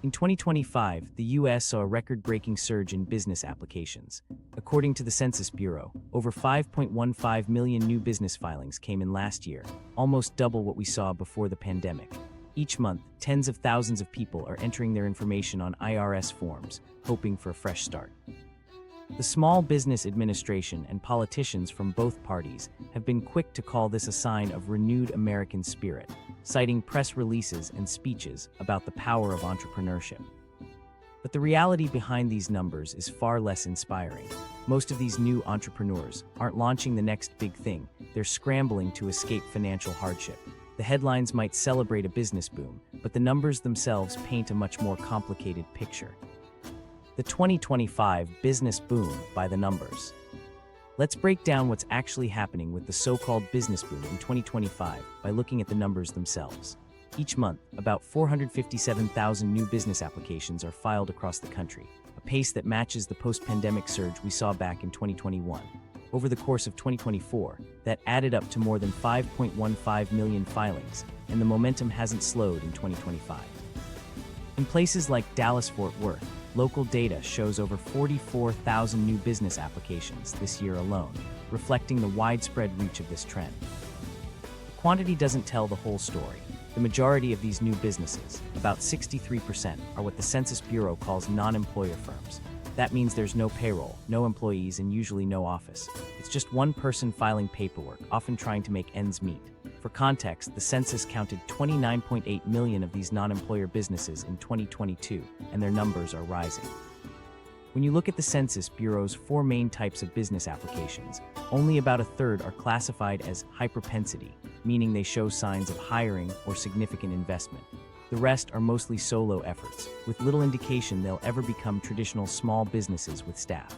In 2025, the U.S. saw a record-breaking surge in business applications. According to the Census Bureau, over 5.15 million new business filings came in last year, almost double what we saw before the pandemic. Each month, tens of thousands of people are entering their information on IRS forms, hoping for a fresh start. The Small Business Administration and politicians from both parties have been quick to call this a sign of renewed American spirit, citing press releases and speeches about the power of entrepreneurship. But the reality behind these numbers is far less inspiring. Most of these new entrepreneurs aren't launching the next big thing, they're scrambling to escape financial hardship. The headlines might celebrate a business boom, but the numbers themselves paint a much more complicated picture. The 2025 business boom by the numbers. Let's break down what's actually happening with the so-called business boom in 2025 by looking at the numbers themselves. Each month, about 457,000 new business applications are filed across the country, a pace that matches the post-pandemic surge we saw back in 2021. Over the course of 2024, that added up to more than 5.15 million filings, and the momentum hasn't slowed in 2025. In places like Dallas-Fort Worth, local data shows over 44,000 new business applications this year alone, reflecting the widespread reach of this trend. The quantity doesn't tell the whole story. The majority of these new businesses, about 63%, are what the Census Bureau calls non-employer firms. That means there's no payroll, no employees, and usually no office. It's just one person filing paperwork, often trying to make ends meet. For context, the census counted 29.8 million of these non-employer businesses in 2022, and their numbers are rising. When you look at the Census Bureau's four main types of business applications, only about a third are classified as high propensity, meaning they show signs of hiring or significant investment. The rest are mostly solo efforts, with little indication they'll ever become traditional small businesses with staff.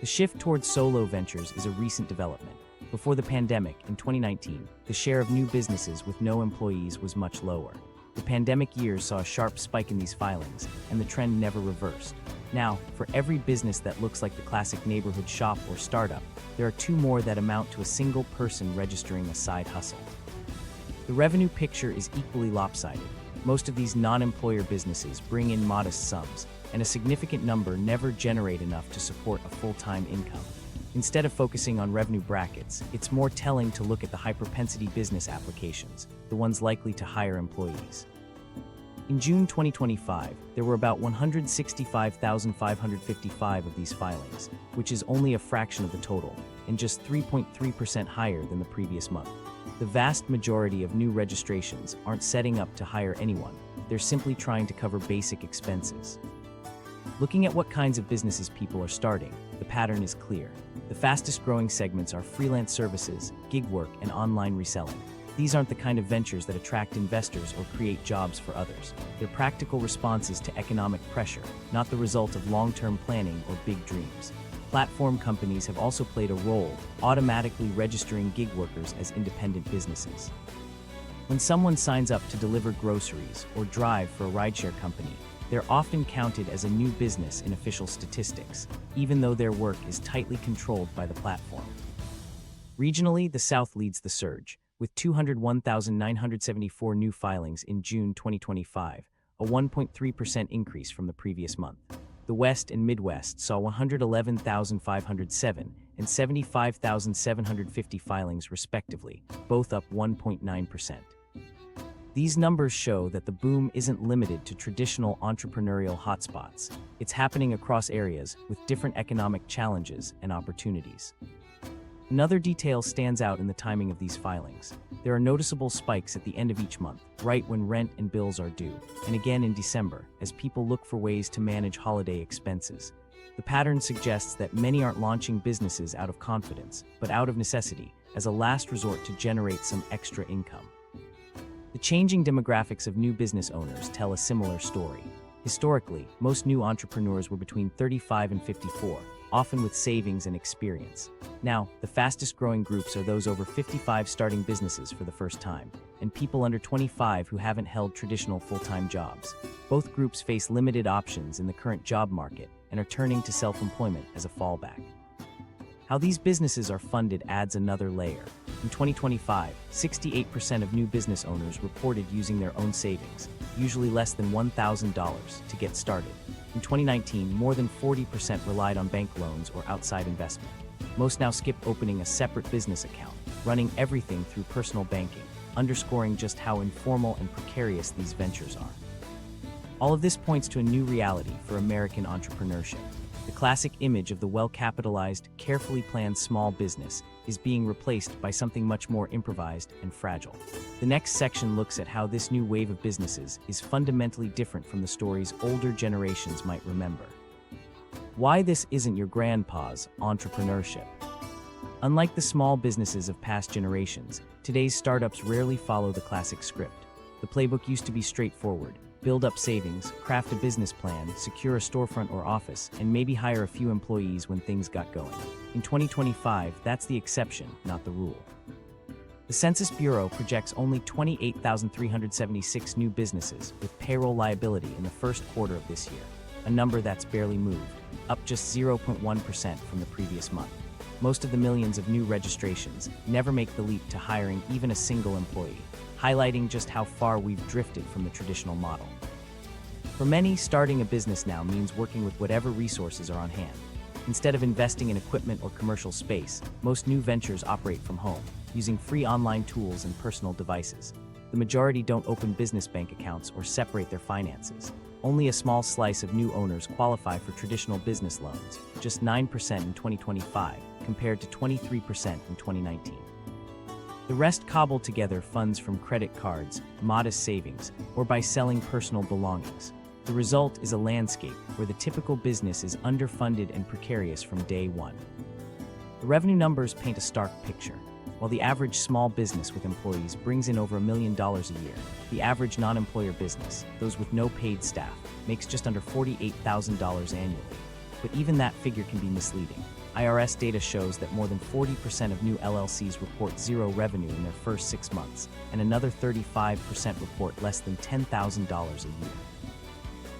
The shift towards solo ventures is a recent development. Before the pandemic, in 2019, the share of new businesses with no employees was much lower. The pandemic years saw a sharp spike in these filings, and the trend never reversed. Now, for every business that looks like the classic neighborhood shop or startup, there are two more that amount to a single person registering a side hustle. The revenue picture is equally lopsided. Most of these non-employer businesses bring in modest sums, and a significant number never generate enough to support a full-time income. Instead of focusing on revenue brackets, it's more telling to look at the high-propensity business applications, the ones likely to hire employees. In June 2025, there were about 165,555 of these filings, which is only a fraction of the total, and just 3.3% higher than the previous month. The vast majority of new registrations aren't setting up to hire anyone, they're simply trying to cover basic expenses. Looking at what kinds of businesses people are starting, the pattern is clear. The fastest growing segments are freelance services, gig work, and online reselling. These aren't the kind of ventures that attract investors or create jobs for others. They're practical responses to economic pressure, not the result of long-term planning or big dreams. Platform companies have also played a role, automatically registering gig workers as independent businesses. When someone signs up to deliver groceries or drive for a rideshare company, they're often counted as a new business in official statistics, even though their work is tightly controlled by the platform. Regionally, the South leads the surge, with 201,974 new filings in June 2025, a 1.3% increase from the previous month. The West and Midwest saw 111,507 and 75,750 filings respectively, both up 1.9%. These numbers show that the boom isn't limited to traditional entrepreneurial hotspots. It's happening across areas with different economic challenges and opportunities. Another detail stands out in the timing of these filings. There are noticeable spikes at the end of each month, right when rent and bills are due, and again in December, as people look for ways to manage holiday expenses. The pattern suggests that many aren't launching businesses out of confidence, but out of necessity, as a last resort to generate some extra income. The changing demographics of new business owners tell a similar story. Historically, most new entrepreneurs were between 35 and 54, often with savings and experience. Now, the fastest growing groups are those over 55 starting businesses for the first time, and people under 25 who haven't held traditional full-time jobs. Both groups face limited options in the current job market and are turning to self-employment as a fallback. How these businesses are funded adds another layer. In 2025, 68% of new business owners reported using their own savings, usually less than $1,000, to get started. In 2019, more than 40% relied on bank loans or outside investment. Most now skip opening a separate business account, running everything through personal banking, underscoring just how informal and precarious these ventures are. All of this points to a new reality for American entrepreneurship. The classic image of the well-capitalized, carefully planned small business is being replaced by something much more improvised and fragile. The next section looks at how this new wave of businesses is fundamentally different from the stories older generations might remember. Why this isn't your grandpa's entrepreneurship. Unlike the small businesses of past generations, today's startups rarely follow the classic script. The playbook used to be straightforward: build up savings, craft a business plan, secure a storefront or office, and maybe hire a few employees when things got going. In 2025, that's the exception, not the rule. The Census Bureau projects only 28,376 new businesses with payroll liability in the first quarter of this year, a number that's barely moved, up just 0.1% from the previous month. Most of the millions of new registrations never make the leap to hiring even a single employee, highlighting just how far we've drifted from the traditional model. For many, starting a business now means working with whatever resources are on hand. Instead of investing in equipment or commercial space, most new ventures operate from home, using free online tools and personal devices. The majority don't open business bank accounts or separate their finances. Only a small slice of new owners qualify for traditional business loans, just 9% in 2025, compared to 23% in 2019. The rest cobble together funds from credit cards, modest savings, or by selling personal belongings. The result is a landscape where the typical business is underfunded and precarious from day one. The revenue numbers paint a stark picture. While the average small business with employees brings in over $1 million a year, the average non-employer business, those with no paid staff, makes just under $48,000 annually. But even that figure can be misleading. IRS data shows that more than 40% of new LLCs report zero revenue in their first 6 months, and another 35% report less than $10,000 a year.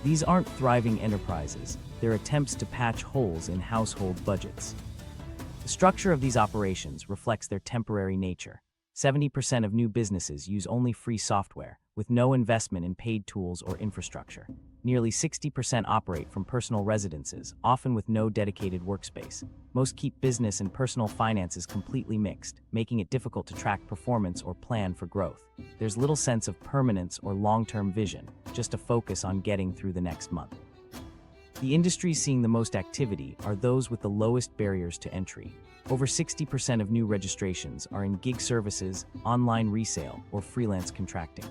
These aren't thriving enterprises, they're attempts to patch holes in household budgets. The structure of these operations reflects their temporary nature. 70% of new businesses use only free software, with no investment in paid tools or infrastructure. Nearly 60% operate from personal residences, often with no dedicated workspace. Most keep business and personal finances completely mixed, making it difficult to track performance or plan for growth. There's little sense of permanence or long-term vision, just a focus on getting through the next month. The industries seeing the most activity are those with the lowest barriers to entry. Over 60% of new registrations are in gig services, online resale, or freelance contracting.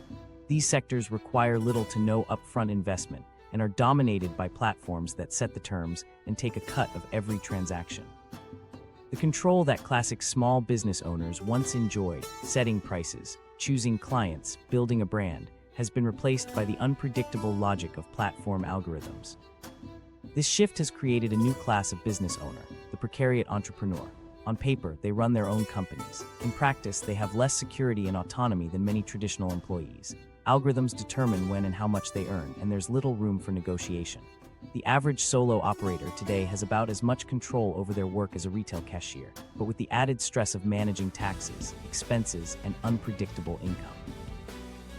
These sectors require little to no upfront investment and are dominated by platforms that set the terms and take a cut of every transaction. The control that classic small business owners once enjoyed, setting prices, choosing clients, building a brand, has been replaced by the unpredictable logic of platform algorithms. This shift has created a new class of business owner, the precarious entrepreneur. On paper, they run their own companies. In practice, they have less security and autonomy than many traditional employees. Algorithms determine when and how much they earn, and there's little room for negotiation. The average solo operator today has about as much control over their work as a retail cashier, but with the added stress of managing taxes, expenses, and unpredictable income.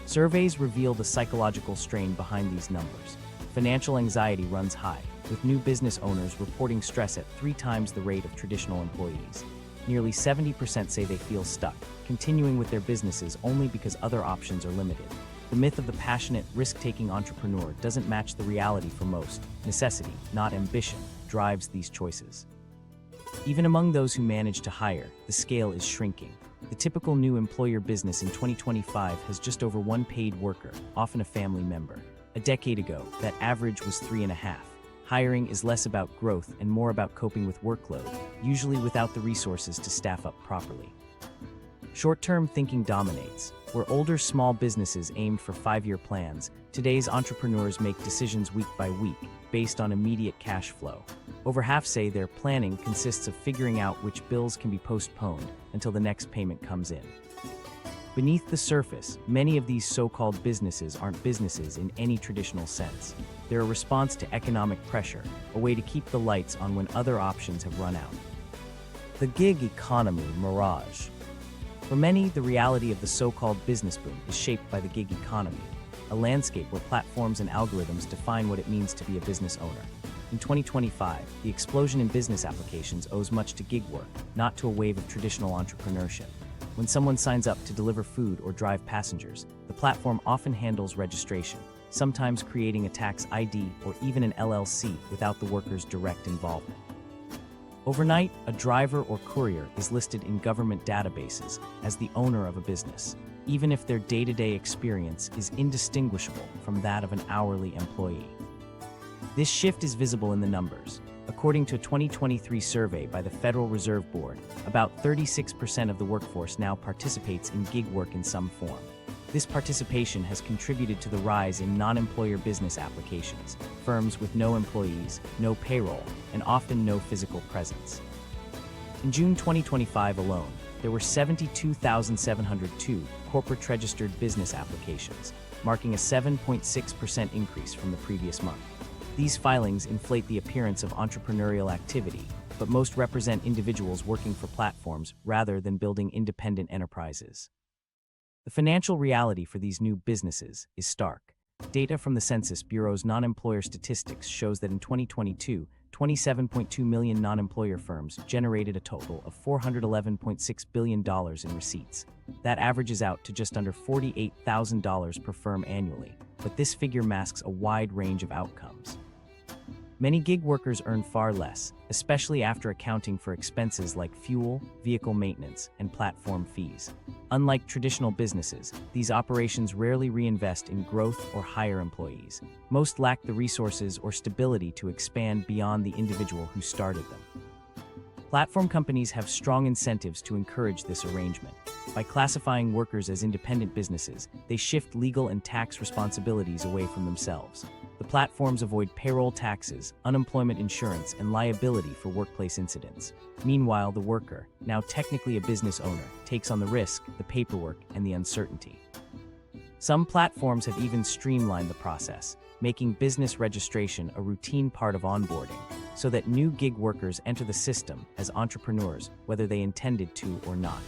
Surveys reveal the psychological strain behind these numbers. Financial anxiety runs high, with new business owners reporting stress at 3 times the rate of traditional employees. Nearly 70% say they feel stuck, continuing with their businesses only because other options are limited. The myth of the passionate, risk-taking entrepreneur doesn't match the reality for most. Necessity, not ambition, drives these choices. Even among those who manage to hire, the scale is shrinking. The typical new employer business in 2025 has just over 1 paid worker, often a family member. A decade ago, that average was 3.5. Hiring is less about growth and more about coping with workload, usually without the resources to staff up properly. Short-term thinking dominates. Where older small businesses aimed for 5-year plans, today's entrepreneurs make decisions week by week, based on immediate cash flow. Over half say their planning consists of figuring out which bills can be postponed until the next payment comes in. Beneath the surface, many of these so-called businesses aren't businesses in any traditional sense. They're a response to economic pressure, a way to keep the lights on when other options have run out. The gig economy mirage. For many, the reality of the so-called business boom is shaped by the gig economy, a landscape where platforms and algorithms define what it means to be a business owner. In 2025, the explosion in business applications owes much to gig work, not to a wave of traditional entrepreneurship. When someone signs up to deliver food or drive passengers, the platform often handles registration, sometimes creating a tax ID or even an LLC without the worker's direct involvement. Overnight, a driver or courier is listed in government databases as the owner of a business, even if their day-to-day experience is indistinguishable from that of an hourly employee. This shift is visible in the numbers. According to a 2023 survey by the Federal Reserve Board, about 36% of the workforce now participates in gig work in some form. This participation has contributed to the rise in non-employer business applications, firms with no employees, no payroll, and often no physical presence. In June 2025 alone, there were 72,702 corporate-registered business applications, marking a 7.6% increase from the previous month. These filings inflate the appearance of entrepreneurial activity, but most represent individuals working for platforms rather than building independent enterprises. The financial reality for these new businesses is stark. Data from the Census Bureau's non-employer statistics shows that in 2022, 27.2 million non-employer firms generated a total of $411.6 billion in receipts. That averages out to just under $48,000 per firm annually, but this figure masks a wide range of outcomes. Many gig workers earn far less, especially after accounting for expenses like fuel, vehicle maintenance, and platform fees. Unlike traditional businesses, these operations rarely reinvest in growth or hire employees. Most lack the resources or stability to expand beyond the individual who started them. Platform companies have strong incentives to encourage this arrangement. By classifying workers as independent businesses, they shift legal and tax responsibilities away from themselves. The platforms avoid payroll taxes, unemployment insurance, and liability for workplace incidents. Meanwhile, the worker, now technically a business owner, takes on the risk, the paperwork, and the uncertainty. Some platforms have even streamlined the process, making business registration a routine part of onboarding, so that new gig workers enter the system as entrepreneurs, whether they intended to or not.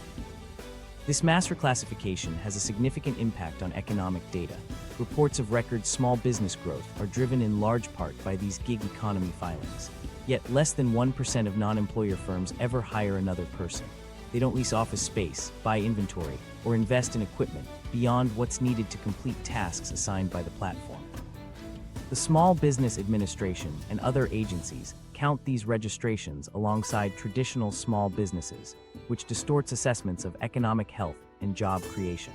This mass reclassification has a significant impact on economic data. Reports of record small business growth are driven in large part by these gig economy filings. Yet less than 1% of non-employer firms ever hire another person. They don't lease office space, buy inventory, or invest in equipment beyond what's needed to complete tasks assigned by the platform. The Small Business Administration and other agencies count these registrations alongside traditional small businesses, which distorts assessments of economic health and job creation.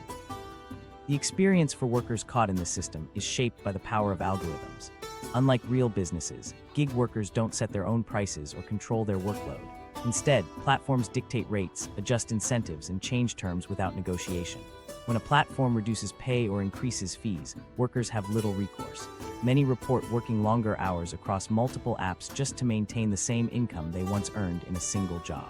The experience for workers caught in this system is shaped by the power of algorithms. Unlike real businesses, gig workers don't set their own prices or control their workload. Instead, platforms dictate rates, adjust incentives, and change terms without negotiation. When a platform reduces pay or increases fees, workers have little recourse. Many report working longer hours across multiple apps just to maintain the same income they once earned in a single job.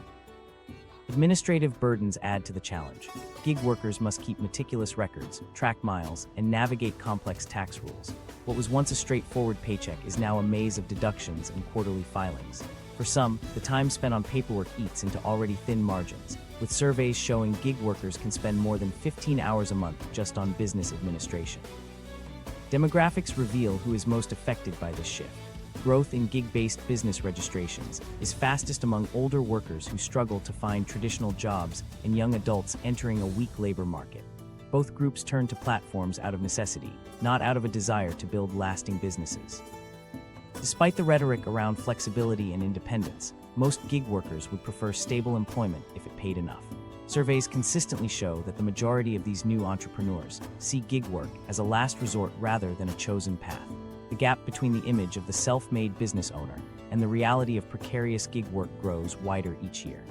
Administrative burdens add to the challenge. Gig workers must keep meticulous records, track miles, and navigate complex tax rules. What was once a straightforward paycheck is now a maze of deductions and quarterly filings. For some, the time spent on paperwork eats into already thin margins, with surveys showing gig workers can spend more than 15 hours a month just on business administration. Demographics reveal who is most affected by this shift. Growth in gig-based business registrations is fastest among older workers who struggle to find traditional jobs and young adults entering a weak labor market. Both groups turn to platforms out of necessity, not out of a desire to build lasting businesses. Despite the rhetoric around flexibility and independence, most gig workers would prefer stable employment if it paid enough. Surveys consistently show that the majority of these new entrepreneurs see gig work as a last resort rather than a chosen path. The gap between the image of the self-made business owner and the reality of precarious gig work grows wider each year.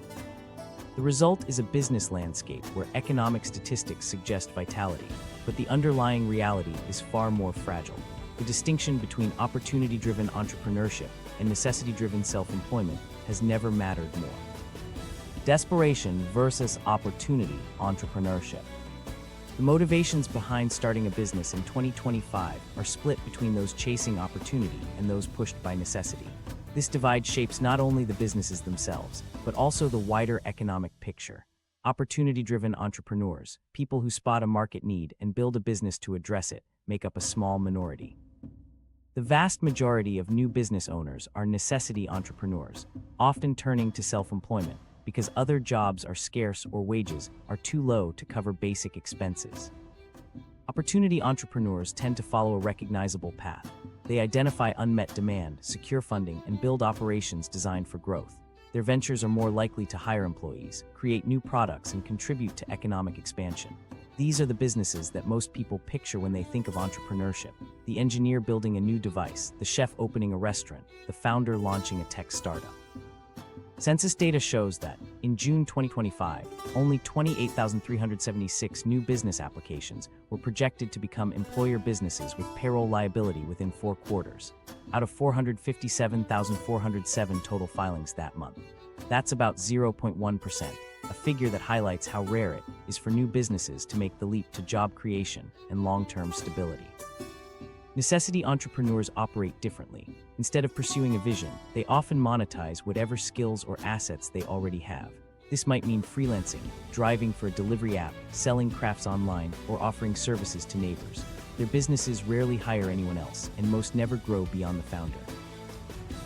The result is a business landscape where economic statistics suggest vitality, but the underlying reality is far more fragile. The distinction between opportunity-driven entrepreneurship and necessity-driven self-employment has never mattered more. Desperation versus opportunity entrepreneurship. The motivations behind starting a business in 2025 are split between those chasing opportunity and those pushed by necessity. This divide shapes not only the businesses themselves, but also the wider economic picture. Opportunity-driven entrepreneurs, people who spot a market need and build a business to address it, make up a small minority. The vast majority of new business owners are necessity entrepreneurs, often turning to self-employment because other jobs are scarce or wages are too low to cover basic expenses. Opportunity entrepreneurs tend to follow a recognizable path. They identify unmet demand, secure funding, and build operations designed for growth. Their ventures are more likely to hire employees, create new products, and contribute to economic expansion. These are the businesses that most people picture when they think of entrepreneurship. The engineer building a new device, the chef opening a restaurant, the founder launching a tech startup. Census data shows that, in June 2025, only 28,376 new business applications were projected to become employer businesses with payroll liability within 4 quarters, out of 457,407 total filings that month. That's about 0.1%, a figure that highlights how rare it is for new businesses to make the leap to job creation and long-term stability. Necessity entrepreneurs operate differently. Instead of pursuing a vision, they often monetize whatever skills or assets they already have. This might mean freelancing, driving for a delivery app, selling crafts online, or offering services to neighbors. Their businesses rarely hire anyone else, and most never grow beyond the founder.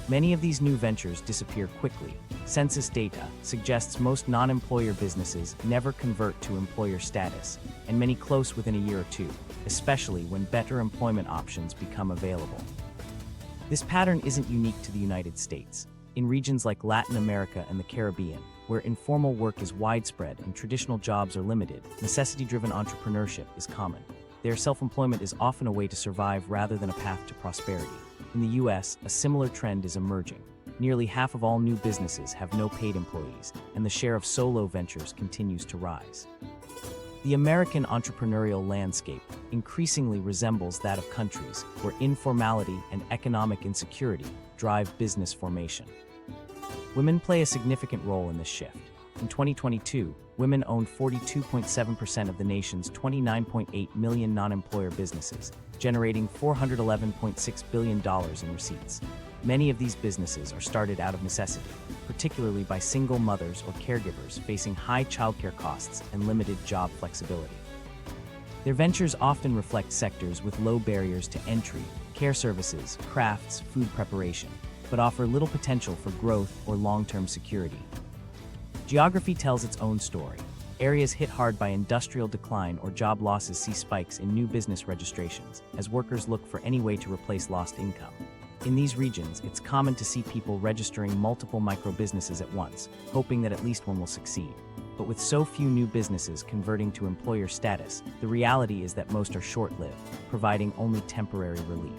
Many of these new ventures disappear quickly. Census data suggests most non-employer businesses never convert to employer status, and many close within a year or two, especially when better employment options become available. This pattern isn't unique to the United States. In regions like Latin America and the Caribbean, where informal work is widespread and traditional jobs are limited, necessity-driven entrepreneurship is common. Their self-employment is often a way to survive rather than a path to prosperity. In the US, a similar trend is emerging. Nearly half of all new businesses have no paid employees, and the share of solo ventures continues to rise. The American entrepreneurial landscape increasingly resembles that of countries where informality and economic insecurity drive business formation. Women play a significant role in this shift. In 2022, women owned 42.7% of the nation's 29.8 million non-employer businesses, generating $411.6 billion in receipts. Many of these businesses are started out of necessity, particularly by single mothers or caregivers facing high childcare costs and limited job flexibility. Their ventures often reflect sectors with low barriers to entry, care services, crafts, food preparation, but offer little potential for growth or long-term security. Geography tells its own story. Areas hit hard by industrial decline or job losses see spikes in new business registrations, as workers look for any way to replace lost income. In these regions, it's common to see people registering multiple micro-businesses at once, hoping that at least one will succeed. But with so few new businesses converting to employer status, the reality is that most are short-lived, providing only temporary relief.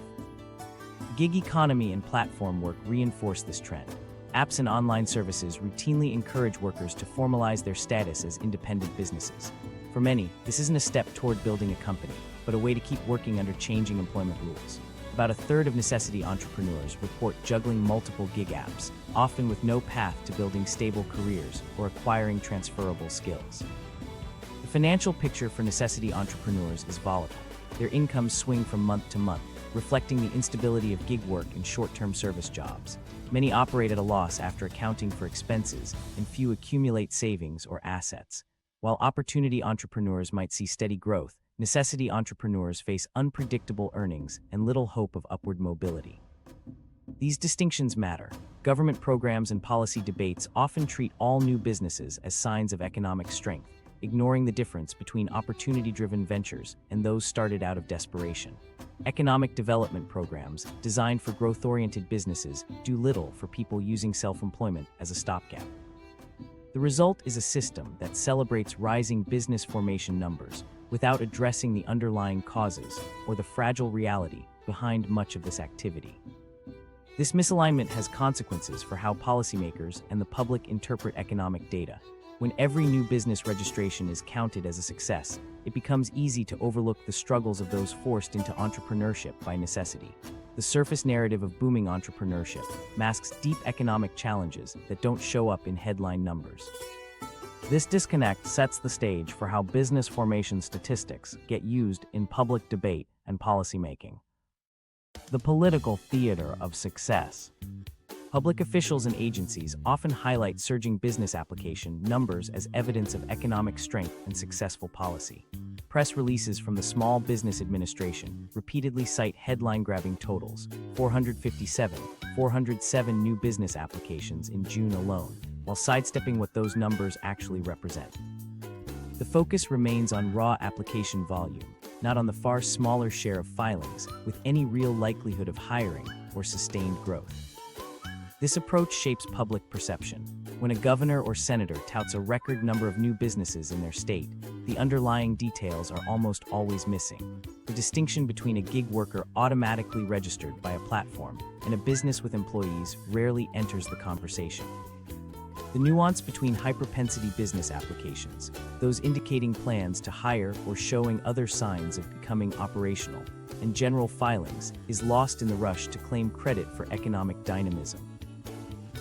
Gig economy and platform work reinforce this trend. Apps and online services routinely encourage workers to formalize their status as independent businesses. For many, this isn't a step toward building a company, but a way to keep working under changing employment rules. About a third of necessity entrepreneurs report juggling multiple gig apps, often with no path to building stable careers or acquiring transferable skills. The financial picture for necessity entrepreneurs is volatile. Their incomes swing from month to month, reflecting the instability of gig work and short-term service jobs. Many operate at a loss after accounting for expenses, and few accumulate savings or assets. While opportunity entrepreneurs might see steady growth, necessity entrepreneurs face unpredictable earnings and little hope of upward mobility. These distinctions matter. Government programs and policy debates often treat all new businesses as signs of economic strength, ignoring the difference between opportunity-driven ventures and those started out of desperation. Economic development programs, designed for growth-oriented businesses, do little for people using self-employment as a stopgap. The result is a system that celebrates rising business formation numbers without addressing the underlying causes or the fragile reality behind much of this activity. This misalignment has consequences for how policymakers and the public interpret economic data. When every new business registration is counted as a success, it becomes easy to overlook the struggles of those forced into entrepreneurship by necessity. The surface narrative of booming entrepreneurship masks deep economic challenges that don't show up in headline numbers. This disconnect sets the stage for how business formation statistics get used in public debate and policymaking. The political theater of success. Public officials and agencies often highlight surging business application numbers as evidence of economic strength and successful policy. Press releases from the Small Business Administration repeatedly cite headline-grabbing totals: 407 new business applications in June alone, while sidestepping what those numbers actually represent. The focus remains on raw application volume, not on the far smaller share of filings with any real likelihood of hiring or sustained growth. This approach shapes public perception. When a governor or senator touts a record number of new businesses in their state, the underlying details are almost always missing. The distinction between a gig worker automatically registered by a platform and a business with employees rarely enters the conversation. The nuance between high-propensity business applications, those indicating plans to hire or showing other signs of becoming operational, and general filings, is lost in the rush to claim credit for economic dynamism.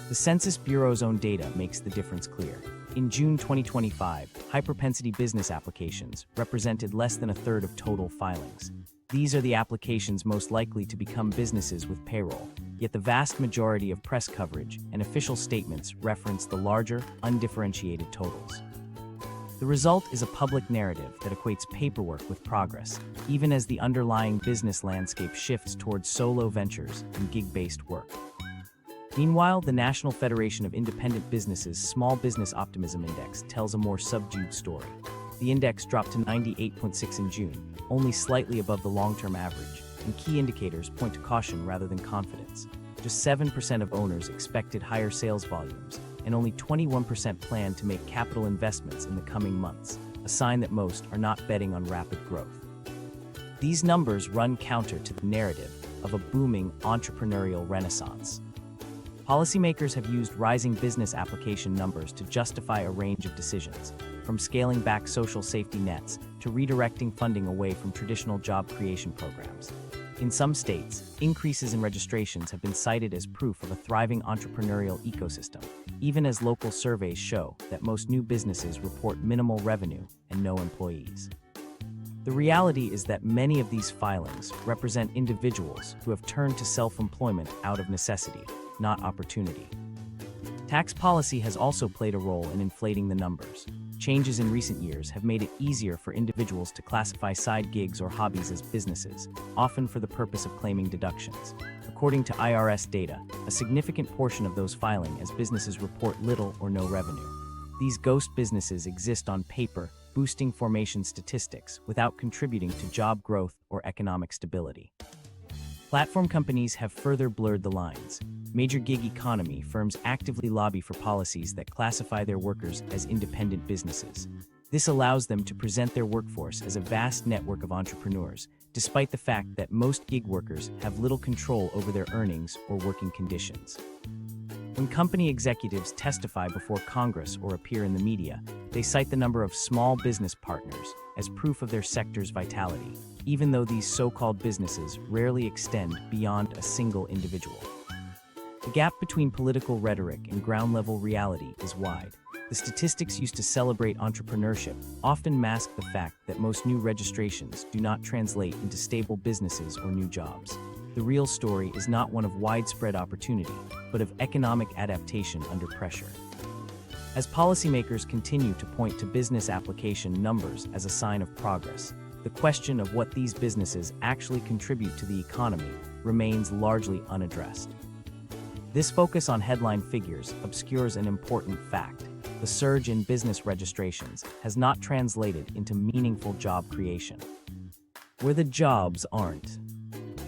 The Census Bureau's own data makes the difference clear. In June 2025, high-propensity business applications represented less than a third of total filings. These are the applications most likely to become businesses with payroll, yet the vast majority of press coverage and official statements reference the larger, undifferentiated totals. The result is a public narrative that equates paperwork with progress, even as the underlying business landscape shifts towards solo ventures and gig-based work. Meanwhile, the National Federation of Independent Businesses' Small Business Optimism Index tells a more subdued story. The index dropped to 98.6 in June, only slightly above the long-term average, and key indicators point to caution rather than confidence. Just 7% of owners expected higher sales volumes, and only 21% plan to make capital investments in the coming months, a sign that most are not betting on rapid growth. These numbers run counter to the narrative of a booming entrepreneurial renaissance. Policymakers have used rising business application numbers to justify a range of decisions, from scaling back social safety nets to redirecting funding away from traditional job creation programs. In some states, increases in registrations have been cited as proof of a thriving entrepreneurial ecosystem, even as local surveys show that most new businesses report minimal revenue and no employees. The reality is that many of these filings represent individuals who have turned to self-employment out of necessity, not opportunity. Tax policy has also played a role in inflating the numbers. Changes in recent years have made it easier for individuals to classify side gigs or hobbies as businesses, often for the purpose of claiming deductions. According to IRS data, a significant portion of those filing as businesses report little or no revenue. These ghost businesses exist on paper, boosting formation statistics without contributing to job growth or economic stability. Platform companies have further blurred the lines. Major gig economy firms actively lobby for policies that classify their workers as independent businesses. This allows them to present their workforce as a vast network of entrepreneurs, despite the fact that most gig workers have little control over their earnings or working conditions. When company executives testify before Congress or appear in the media, they cite the number of small business partners as proof of their sector's vitality, even though these so-called businesses rarely extend beyond a single individual. The gap between political rhetoric and ground-level reality is wide. The statistics used to celebrate entrepreneurship often mask the fact that most new registrations do not translate into stable businesses or new jobs. The real story is not one of widespread opportunity, but of economic adaptation under pressure. As policymakers continue to point to business application numbers as a sign of progress, the question of what these businesses actually contribute to the economy remains largely unaddressed. This focus on headline figures obscures an important fact. The surge in business registrations has not translated into meaningful job creation. Where the jobs aren't.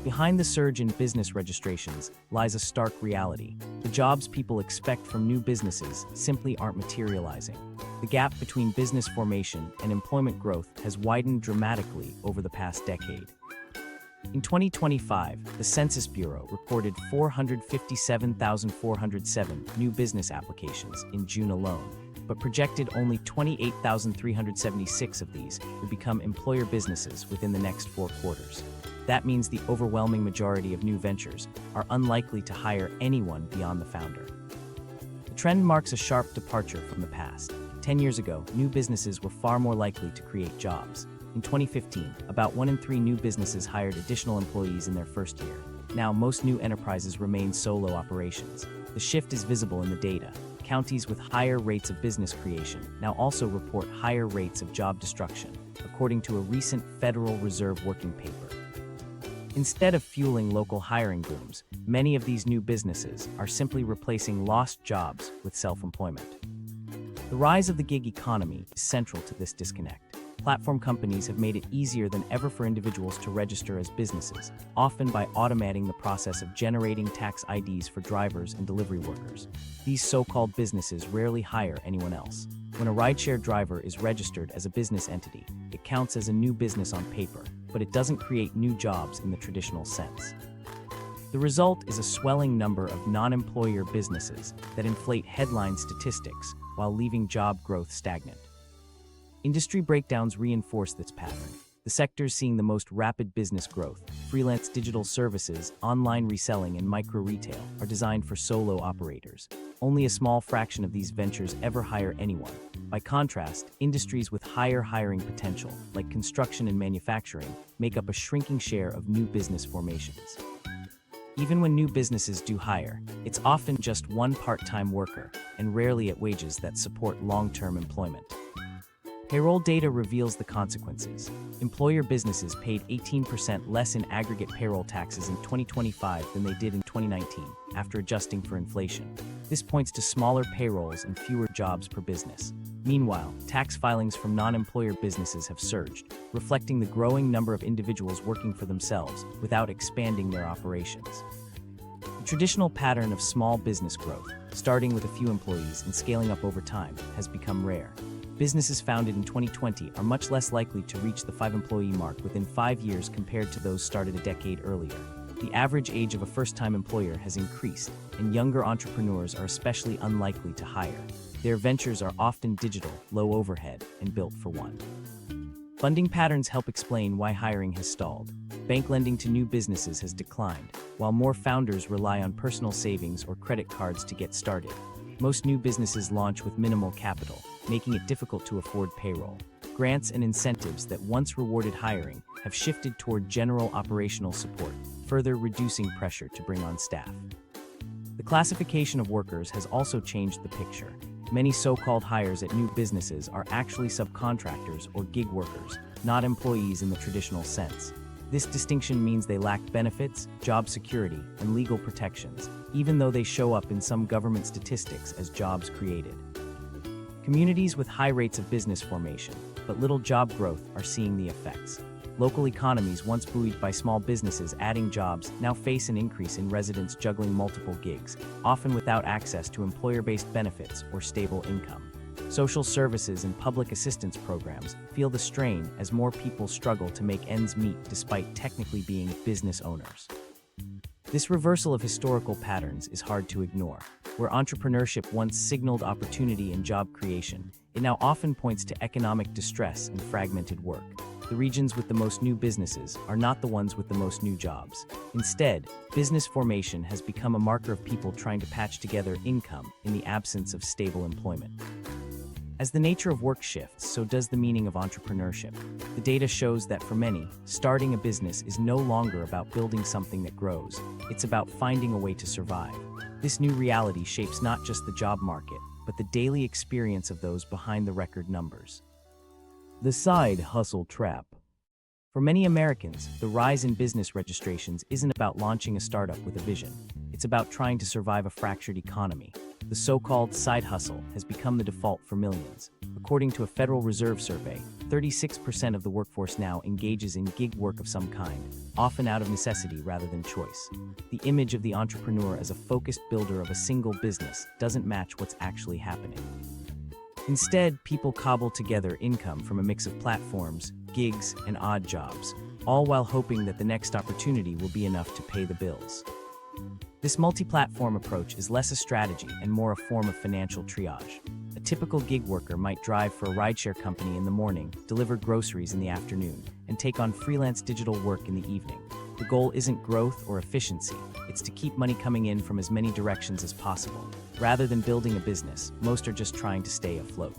Behind the surge in business registrations lies a stark reality. The jobs people expect from new businesses simply aren't materializing. The gap between business formation and employment growth has widened dramatically over the past decade. In 2025, the Census Bureau reported 457,407 new business applications in June alone, but projected only 28,376 of these would become employer businesses within the next 4 quarters. That means the overwhelming majority of new ventures are unlikely to hire anyone beyond the founder. The trend marks a sharp departure from the past. 10 years ago, new businesses were far more likely to create jobs. In 2015, about 1 in 3 new businesses hired additional employees in their first year. Now, most new enterprises remain solo operations. The shift is visible in the data. Counties with higher rates of business creation now also report higher rates of job destruction, according to a recent Federal Reserve working paper. Instead of fueling local hiring booms, many of these new businesses are simply replacing lost jobs with self-employment. The rise of the gig economy is central to this disconnect. Platform companies have made it easier than ever for individuals to register as businesses, often by automating the process of generating tax IDs for drivers and delivery workers. These so-called businesses rarely hire anyone else. When a rideshare driver is registered as a business entity, it counts as a new business on paper, but it doesn't create new jobs in the traditional sense. The result is a swelling number of non-employer businesses that inflate headline statistics while leaving job growth stagnant. Industry breakdowns reinforce this pattern. The sectors seeing the most rapid business growth, freelance digital services, online reselling, and micro-retail, are designed for solo operators. Only a small fraction of these ventures ever hire anyone. By contrast, industries with higher hiring potential, like construction and manufacturing, make up a shrinking share of new business formations. Even when new businesses do hire, it's often just one part-time worker, and rarely at wages that support long-term employment. Payroll data reveals the consequences. Employer businesses paid 18% less in aggregate payroll taxes in 2025 than they did in 2019, after adjusting for inflation. This points to smaller payrolls and fewer jobs per business. Meanwhile, tax filings from non-employer businesses have surged, reflecting the growing number of individuals working for themselves without expanding their operations. The traditional pattern of small business growth, starting with a few employees and scaling up over time, has become rare. Businesses founded in 2020 are much less likely to reach the 5-employee mark within 5 years compared to those started a decade earlier. The average age of a first-time employer has increased, and younger entrepreneurs are especially unlikely to hire. Their ventures are often digital, low overhead, and built for one. Funding patterns help explain why hiring has stalled. Bank lending to new businesses has declined, while more founders rely on personal savings or credit cards to get started. Most new businesses launch with minimal capital, making it difficult to afford payroll. Grants and incentives that once rewarded hiring have shifted toward general operational support, further reducing pressure to bring on staff. The classification of workers has also changed the picture. Many so-called hires at new businesses are actually subcontractors or gig workers, not employees in the traditional sense. This distinction means they lack benefits, job security, and legal protections, even though they show up in some government statistics as jobs created. Communities with high rates of business formation, but little job growth, are seeing the effects. Local economies once buoyed by small businesses adding jobs now face an increase in residents juggling multiple gigs, often without access to employer-based benefits or stable income. Social services and public assistance programs feel the strain as more people struggle to make ends meet despite technically being business owners. This reversal of historical patterns is hard to ignore. Where entrepreneurship once signaled opportunity and job creation, it now often points to economic distress and fragmented work. The regions with the most new businesses are not the ones with the most new jobs. Instead, business formation has become a marker of people trying to patch together income in the absence of stable employment. As the nature of work shifts, so does the meaning of entrepreneurship. The data shows that for many, starting a business is no longer about building something that grows. It's about finding a way to survive. This new reality shapes not just the job market, but the daily experience of those behind the record numbers. The side hustle trap. For many Americans, the rise in business registrations isn't about launching a startup with a vision. It's about trying to survive a fractured economy. The so-called side hustle has become the default for millions. According to a Federal Reserve survey, 36% of the workforce now engages in gig work of some kind, often out of necessity rather than choice. The image of the entrepreneur as a focused builder of a single business doesn't match what's actually happening. Instead, people cobble together income from a mix of platforms, gigs, and odd jobs, all while hoping that the next opportunity will be enough to pay the bills. This multi-platform approach is less a strategy and more a form of financial triage. A typical gig worker might drive for a rideshare company in the morning, deliver groceries in the afternoon, and take on freelance digital work in the evening. The goal isn't growth or efficiency, it's to keep money coming in from as many directions as possible. Rather than building a business, most are just trying to stay afloat.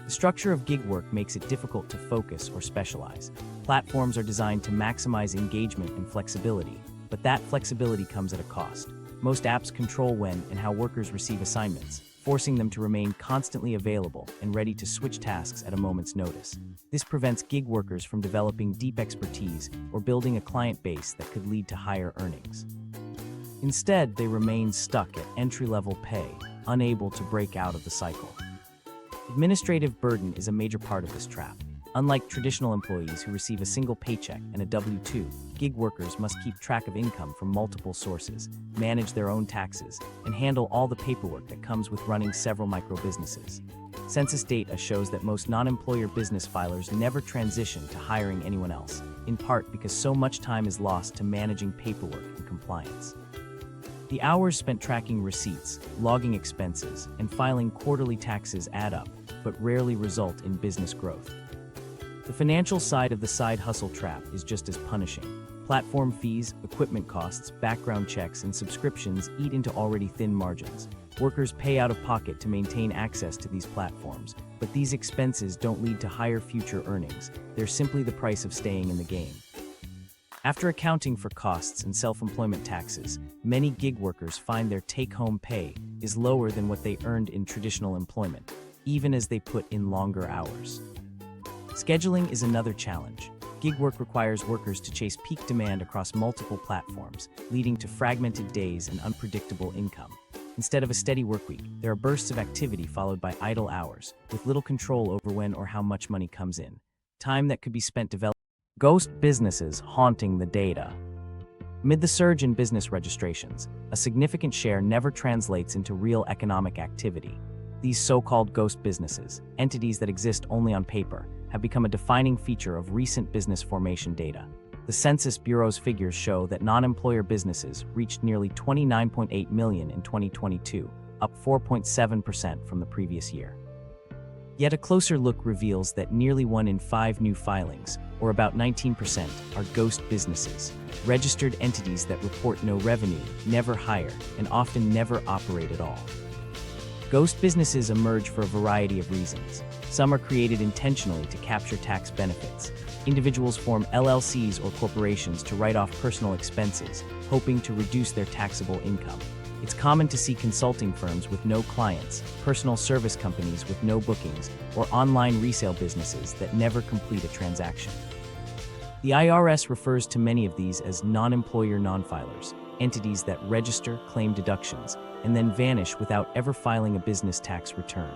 The structure of gig work makes it difficult to focus or specialize. Platforms are designed to maximize engagement and flexibility, but that flexibility comes at a cost. Most apps control when and how workers receive assignments, forcing them to remain constantly available and ready to switch tasks at a moment's notice. This prevents gig workers from developing deep expertise or building a client base that could lead to higher earnings. Instead, they remain stuck at entry-level pay, unable to break out of the cycle. Administrative burden is a major part of this trap. Unlike traditional employees who receive a single paycheck and a W-2, gig workers must keep track of income from multiple sources, manage their own taxes, and handle all the paperwork that comes with running several micro-businesses. Census data shows that most non-employer business filers never transition to hiring anyone else, in part because so much time is lost to managing paperwork and compliance. The hours spent tracking receipts, logging expenses, and filing quarterly taxes add up, but rarely result in business growth. The financial side of the side hustle trap is just as punishing. Platform fees, equipment costs, background checks, and subscriptions eat into already thin margins. Workers pay out of pocket to maintain access to these platforms, but these expenses don't lead to higher future earnings. They're simply the price of staying in the game. After accounting for costs and self-employment taxes, many gig workers find their take-home pay is lower than what they earned in traditional employment, even as they put in longer hours. Scheduling is another challenge. Gig work requires workers to chase peak demand across multiple platforms, leading to fragmented days and unpredictable income. Instead of a steady workweek, there are bursts of activity followed by idle hours, with little control over when or how much money comes in. Time that could be spent developing ghost businesses haunting the data. Amid the surge in business registrations, a significant share never translates into real economic activity. These so-called ghost businesses, entities that exist only on paper, have become a defining feature of recent business formation data. The Census Bureau's figures show that non-employer businesses reached nearly 29.8 million in 2022, up 4.7% from the previous year. Yet a closer look reveals that nearly 1 in 5 new filings, or about 19%, are ghost businesses, registered entities that report no revenue, never hire, and often never operate at all. Ghost businesses emerge for a variety of reasons. Some are created intentionally to capture tax benefits. Individuals form LLCs or corporations to write off personal expenses, hoping to reduce their taxable income. It's common to see consulting firms with no clients, personal service companies with no bookings, or online resale businesses that never complete a transaction. The IRS refers to many of these as non-employer non-filers, entities that register, claim deductions, and then vanish without ever filing a business tax return.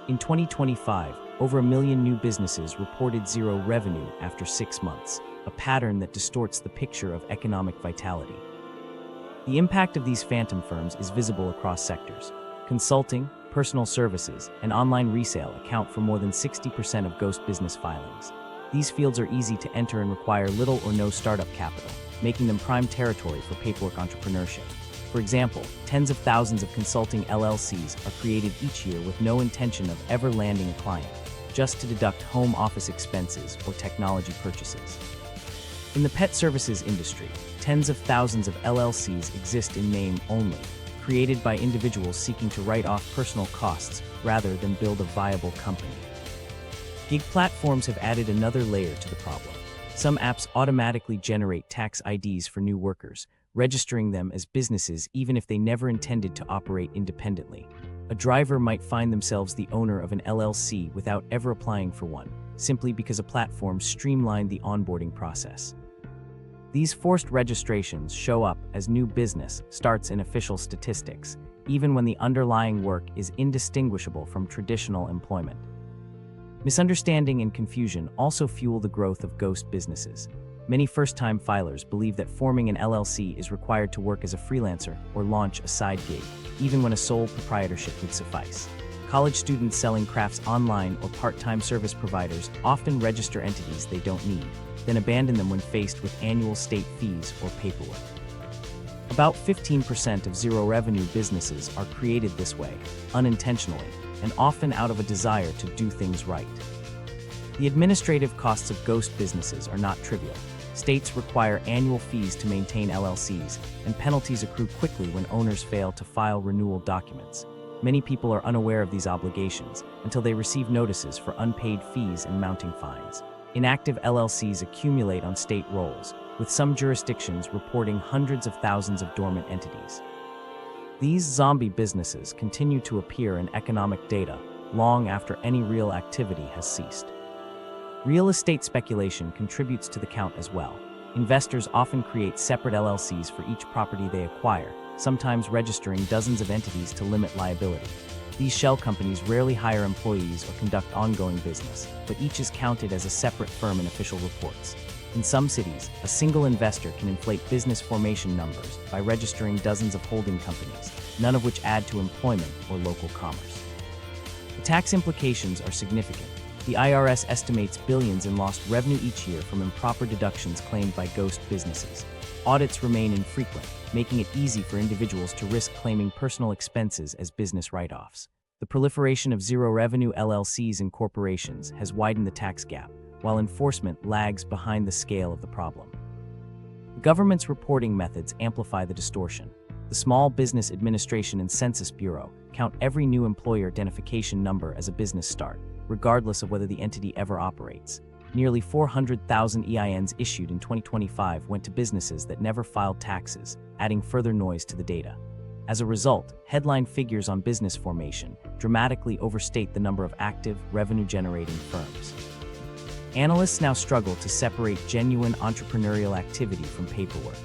In 2025, over 1 million new businesses reported zero revenue after 6 months, a pattern that distorts the picture of economic vitality. The impact of these phantom firms is visible across sectors. Consulting, personal services, and online resale account for more than 60% of ghost business filings. These fields are easy to enter and require little or no startup capital, making them prime territory for paperwork entrepreneurship. For example, tens of thousands of consulting LLCs are created each year with no intention of ever landing a client, just to deduct home office expenses or technology purchases. In the pet services industry, tens of thousands of LLCs exist in name only, created by individuals seeking to write off personal costs rather than build a viable company. Gig platforms have added another layer to the problem. Some apps automatically generate tax IDs for new workers, registering them as businesses even if they never intended to operate independently. A driver might find themselves the owner of an LLC without ever applying for one, simply because a platform streamlined the onboarding process. These forced registrations show up as new business starts in official statistics, even when the underlying work is indistinguishable from traditional employment. Misunderstanding and confusion also fuel the growth of ghost businesses. Many first-time filers believe that forming an LLC is required to work as a freelancer or launch a side gig, even when a sole proprietorship would suffice. College students selling crafts online or part-time service providers often register entities they don't need, then abandon them when faced with annual state fees or paperwork. About 15% of zero-revenue businesses are created this way, unintentionally, and often out of a desire to do things right. The administrative costs of ghost businesses are not trivial. States require annual fees to maintain LLCs, and penalties accrue quickly when owners fail to file renewal documents. Many people are unaware of these obligations until they receive notices for unpaid fees and mounting fines. Inactive LLCs accumulate on state rolls, with some jurisdictions reporting hundreds of thousands of dormant entities. These zombie businesses continue to appear in economic data long after any real activity has ceased. Real estate speculation contributes to the count as well. Investors often create separate LLCs for each property they acquire, sometimes registering dozens of entities to limit liability. These shell companies rarely hire employees or conduct ongoing business, but each is counted as a separate firm in official reports. In some cities, a single investor can inflate business formation numbers by registering dozens of holding companies, none of which add to employment or local commerce. The tax implications are significant. The IRS estimates billions in lost revenue each year from improper deductions claimed by ghost businesses. Audits remain infrequent, making it easy for individuals to risk claiming personal expenses as business write-offs. The proliferation of zero-revenue LLCs and corporations has widened the tax gap, while enforcement lags behind the scale of the problem. The government's reporting methods amplify the distortion. The Small Business Administration and Census Bureau count every new employer identification number as a business start, regardless of whether the entity ever operates. Nearly 400,000 EINs issued in 2025 went to businesses that never filed taxes, adding further noise to the data. As a result, headline figures on business formation dramatically overstate the number of active, revenue-generating firms. Analysts now struggle to separate genuine entrepreneurial activity from paperwork.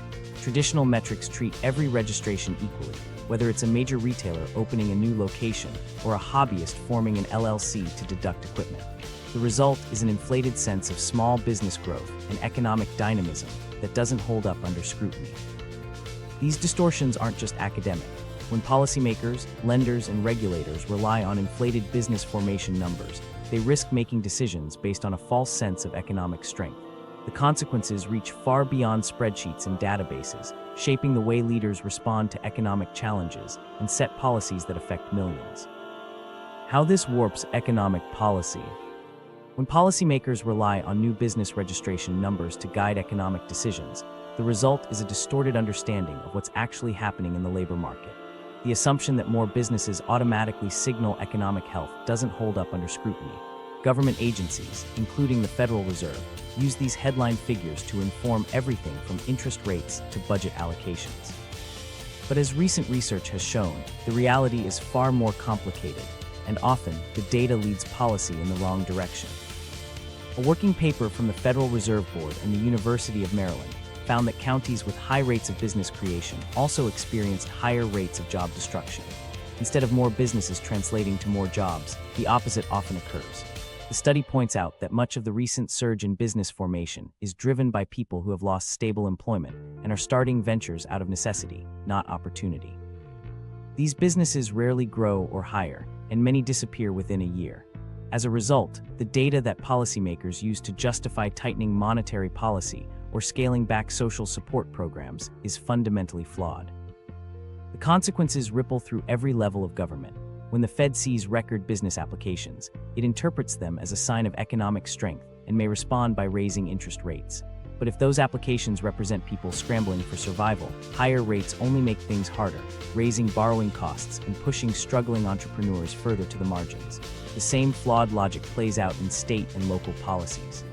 Traditional metrics treat every registration equally, whether it's a major retailer opening a new location or a hobbyist forming an LLC to deduct equipment. The result is an inflated sense of small business growth and economic dynamism that doesn't hold up under scrutiny. These distortions aren't just academic. When policymakers, lenders, and regulators rely on inflated business formation numbers, they risk making decisions based on a false sense of economic strength. The consequences reach far beyond spreadsheets and databases, shaping the way leaders respond to economic challenges and set policies that affect millions. How this warps economic policy. When policymakers rely on new business registration numbers to guide economic decisions, the result is a distorted understanding of what's actually happening in the labor market. The assumption that more businesses automatically signal economic health doesn't hold up under scrutiny. Government agencies, including the Federal Reserve, use these headline figures to inform everything from interest rates to budget allocations. But as recent research has shown, the reality is far more complicated, and often the data leads policy in the wrong direction. A working paper from the Federal Reserve Board and the University of Maryland found that counties with high rates of business creation also experienced higher rates of job destruction. Instead of more businesses translating to more jobs, the opposite often occurs. The study points out that much of the recent surge in business formation is driven by people who have lost stable employment and are starting ventures out of necessity, not opportunity. These businesses rarely grow or hire, and many disappear within a year. As a result, the data that policymakers use to justify tightening monetary policy or scaling back social support programs is fundamentally flawed. The consequences ripple through every level of government. When the Fed sees record business applications, it interprets them as a sign of economic strength and may respond by raising interest rates. But if those applications represent people scrambling for survival, higher rates only make things harder, raising borrowing costs and pushing struggling entrepreneurs further to the margins. The same flawed logic plays out in state and local policies.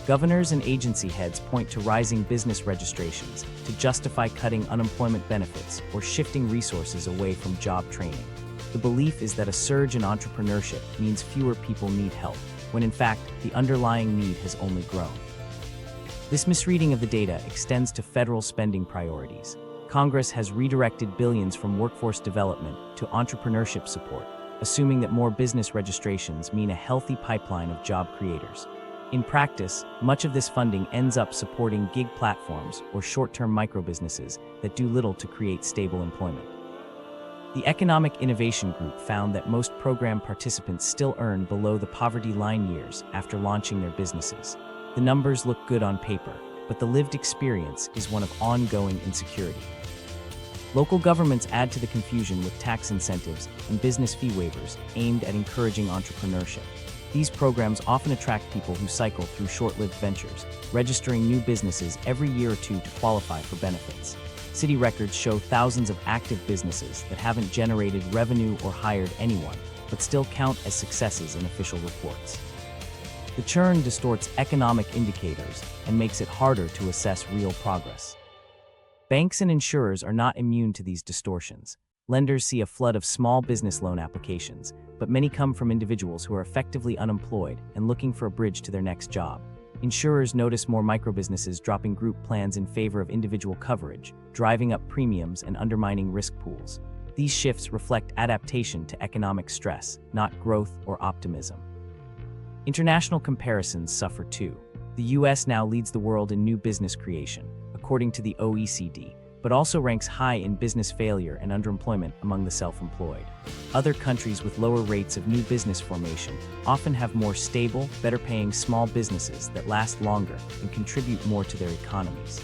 Governors and agency heads point to rising business registrations to justify cutting unemployment benefits or shifting resources away from job training. The belief is that a surge in entrepreneurship means fewer people need help, when in fact, the underlying need has only grown. This misreading of the data extends to federal spending priorities. Congress has redirected billions from workforce development to entrepreneurship support, assuming that more business registrations mean a healthy pipeline of job creators. In practice, much of this funding ends up supporting gig platforms or short-term microbusinesses that do little to create stable employment. The Economic Innovation Group found that most program participants still earn below the poverty line years after launching their businesses. The numbers look good on paper, but the lived experience is one of ongoing insecurity. Local governments add to the confusion with tax incentives and business fee waivers aimed at encouraging entrepreneurship. These programs often attract people who cycle through short-lived ventures, registering new businesses every year or two to qualify for benefits. City records show thousands of active businesses that haven't generated revenue or hired anyone, but still count as successes in official reports. The churn distorts economic indicators and makes it harder to assess real progress. Banks and insurers are not immune to these distortions. Lenders see a flood of small business loan applications, but many come from individuals who are effectively unemployed and looking for a bridge to their next job. Insurers notice more microbusinesses dropping group plans in favor of individual coverage, driving up premiums and undermining risk pools. These shifts reflect adaptation to economic stress, not growth or optimism. International comparisons suffer too. The US now leads the world in new business creation, according to the OECD, but also ranks high in business failure and underemployment among the self-employed. Other countries with lower rates of new business formation often have more stable, better-paying small businesses that last longer and contribute more to their economies.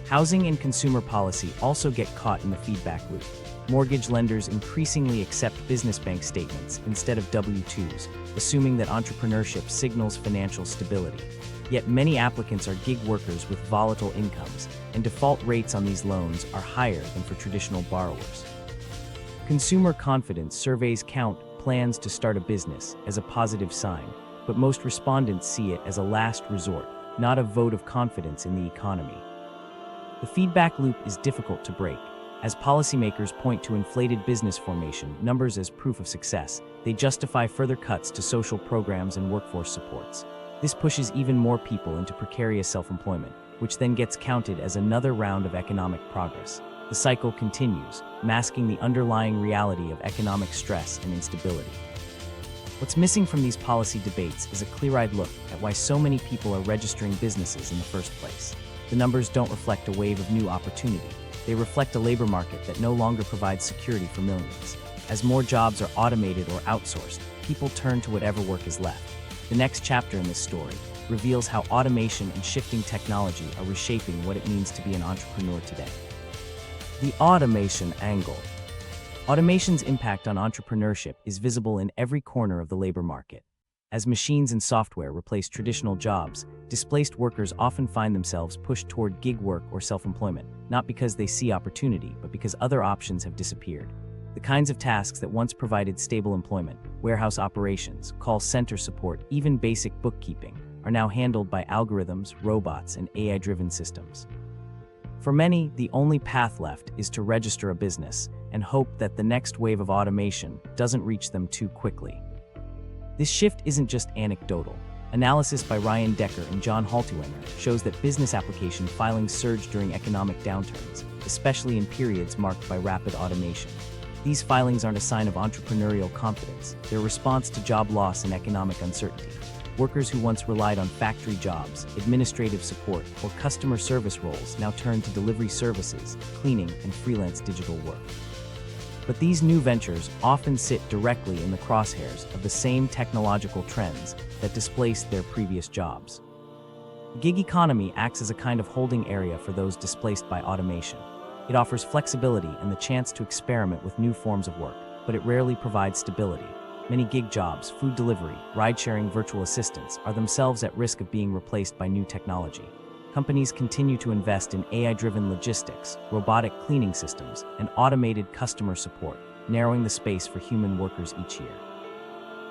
Housing and consumer policy also get caught in the feedback loop. Mortgage lenders increasingly accept business bank statements instead of W-2s, assuming that entrepreneurship signals financial stability. Yet many applicants are gig workers with volatile incomes, and default rates on these loans are higher than for traditional borrowers. Consumer confidence surveys count plans to start a business as a positive sign, but most respondents see it as a last resort, not a vote of confidence in the economy. The feedback loop is difficult to break. As policymakers point to inflated business formation numbers as proof of success, they justify further cuts to social programs and workforce supports. This pushes even more people into precarious self-employment, which then gets counted as another round of economic progress. The cycle continues, masking the underlying reality of economic stress and instability. What's missing from these policy debates is a clear-eyed look at why so many people are registering businesses in the first place. The numbers don't reflect a wave of new opportunity. They reflect a labor market that no longer provides security for millions. As more jobs are automated or outsourced, people turn to whatever work is left. The next chapter in this story reveals how automation and shifting technology are reshaping what it means to be an entrepreneur today. The automation angle. Automation's impact on entrepreneurship is visible in every corner of the labor market. As machines and software replace traditional jobs, displaced workers often find themselves pushed toward gig work or self-employment, not because they see opportunity, but because other options have disappeared. The kinds of tasks that once provided stable employment, warehouse operations, call center support, even basic bookkeeping, are now handled by algorithms, robots, and AI-driven systems. For many, the only path left is to register a business and hope that the next wave of automation doesn't reach them too quickly. This shift isn't just anecdotal. Analysis by Ryan Decker and John Haltiwenger shows that business application filings surge during economic downturns, especially in periods marked by rapid automation. These filings aren't a sign of entrepreneurial confidence. They're a response to job loss and economic uncertainty. Workers who once relied on factory jobs, administrative support, or customer service roles now turn to delivery services, cleaning, and freelance digital work. But these new ventures often sit directly in the crosshairs of the same technological trends that displaced their previous jobs. The gig economy acts as a kind of holding area for those displaced by automation. It offers flexibility and the chance to experiment with new forms of work, but it rarely provides stability. Many gig jobs, food delivery, ride-sharing virtual assistants, are themselves at risk of being replaced by new technology. Companies continue to invest in AI-driven logistics, robotic cleaning systems, and automated customer support, narrowing the space for human workers each year.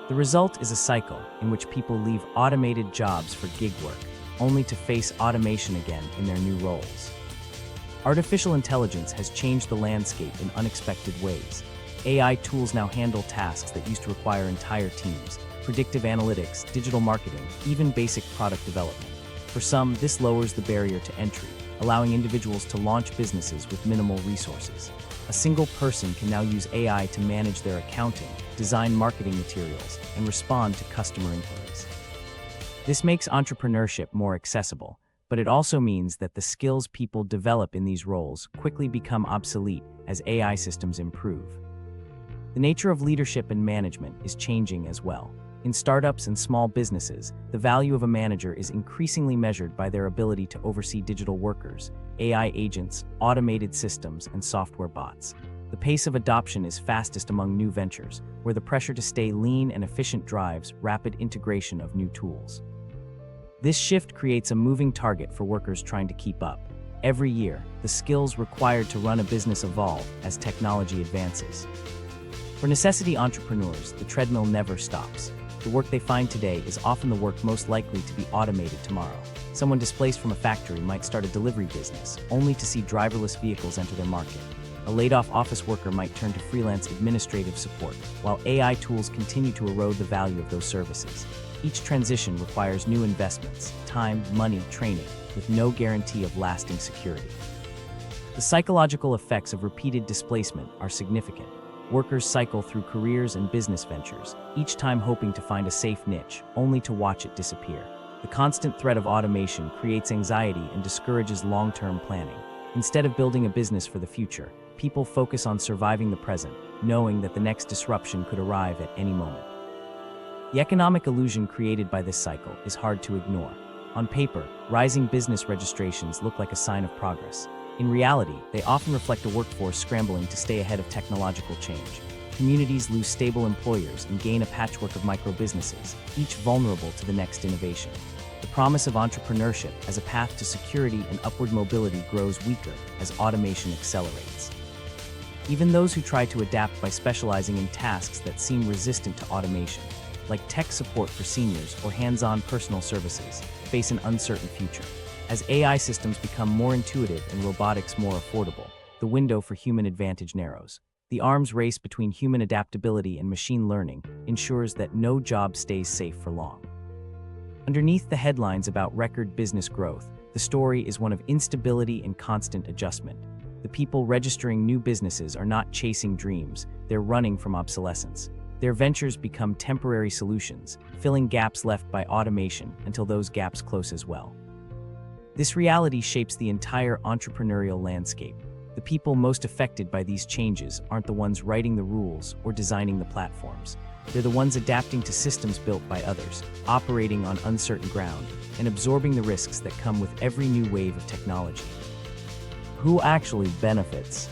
The result is a cycle in which people leave automated jobs for gig work, only to face automation again in their new roles. Artificial intelligence has changed the landscape in unexpected ways. AI tools now handle tasks that used to require entire teams: predictive analytics, digital marketing, even basic product development. For some, this lowers the barrier to entry, allowing individuals to launch businesses with minimal resources. A single person can now use AI to manage their accounting, design marketing materials, and respond to customer inquiries. This makes entrepreneurship more accessible, but it also means that the skills people develop in these roles quickly become obsolete as AI systems improve. The nature of leadership and management is changing as well. In startups and small businesses, the value of a manager is increasingly measured by their ability to oversee digital workers, AI agents, automated systems, and software bots. The pace of adoption is fastest among new ventures, where the pressure to stay lean and efficient drives rapid integration of new tools. This shift creates a moving target for workers trying to keep up. Every year, the skills required to run a business evolve as technology advances. For necessity entrepreneurs, the treadmill never stops. the work they find today is often the work most likely to be automated tomorrow. Someone displaced from a factory might start a delivery business, only to see driverless vehicles enter their market. A laid-off office worker might turn to freelance administrative support, while AI tools continue to erode the value of those services. Each transition requires new investments, time, money, training, with no guarantee of lasting security. The psychological effects of repeated displacement are significant. Workers cycle through careers and business ventures, each time hoping to find a safe niche, only to watch it disappear. The constant threat of automation creates anxiety and discourages long-term planning. Instead of building a business for the future, people focus on surviving the present, knowing that the next disruption could arrive at any moment. The economic illusion created by this cycle is hard to ignore. On paper, rising business registrations look like a sign of progress. In reality, they often reflect a workforce scrambling to stay ahead of technological change. Communities lose stable employers and gain a patchwork of micro-businesses, each vulnerable to the next innovation. The promise of entrepreneurship as a path to security and upward mobility grows weaker as automation accelerates. Even those who try to adapt by specializing in tasks that seem resistant to automation, like tech support for seniors or hands-on personal services, face an uncertain future. As AI systems become more intuitive and robotics more affordable, the window for human advantage narrows. The arms race between human adaptability and machine learning ensures that no job stays safe for long. Underneath the headlines about record business growth, the story is one of instability and constant adjustment. The people registering new businesses are not chasing dreams, they're running from obsolescence. Their ventures become temporary solutions, filling gaps left by automation until those gaps close as well. This reality shapes the entire entrepreneurial landscape. The people most affected by these changes aren't the ones writing the rules or designing the platforms. They're the ones adapting to systems built by others, operating on uncertain ground, and absorbing the risks that come with every new wave of technology. Who actually benefits?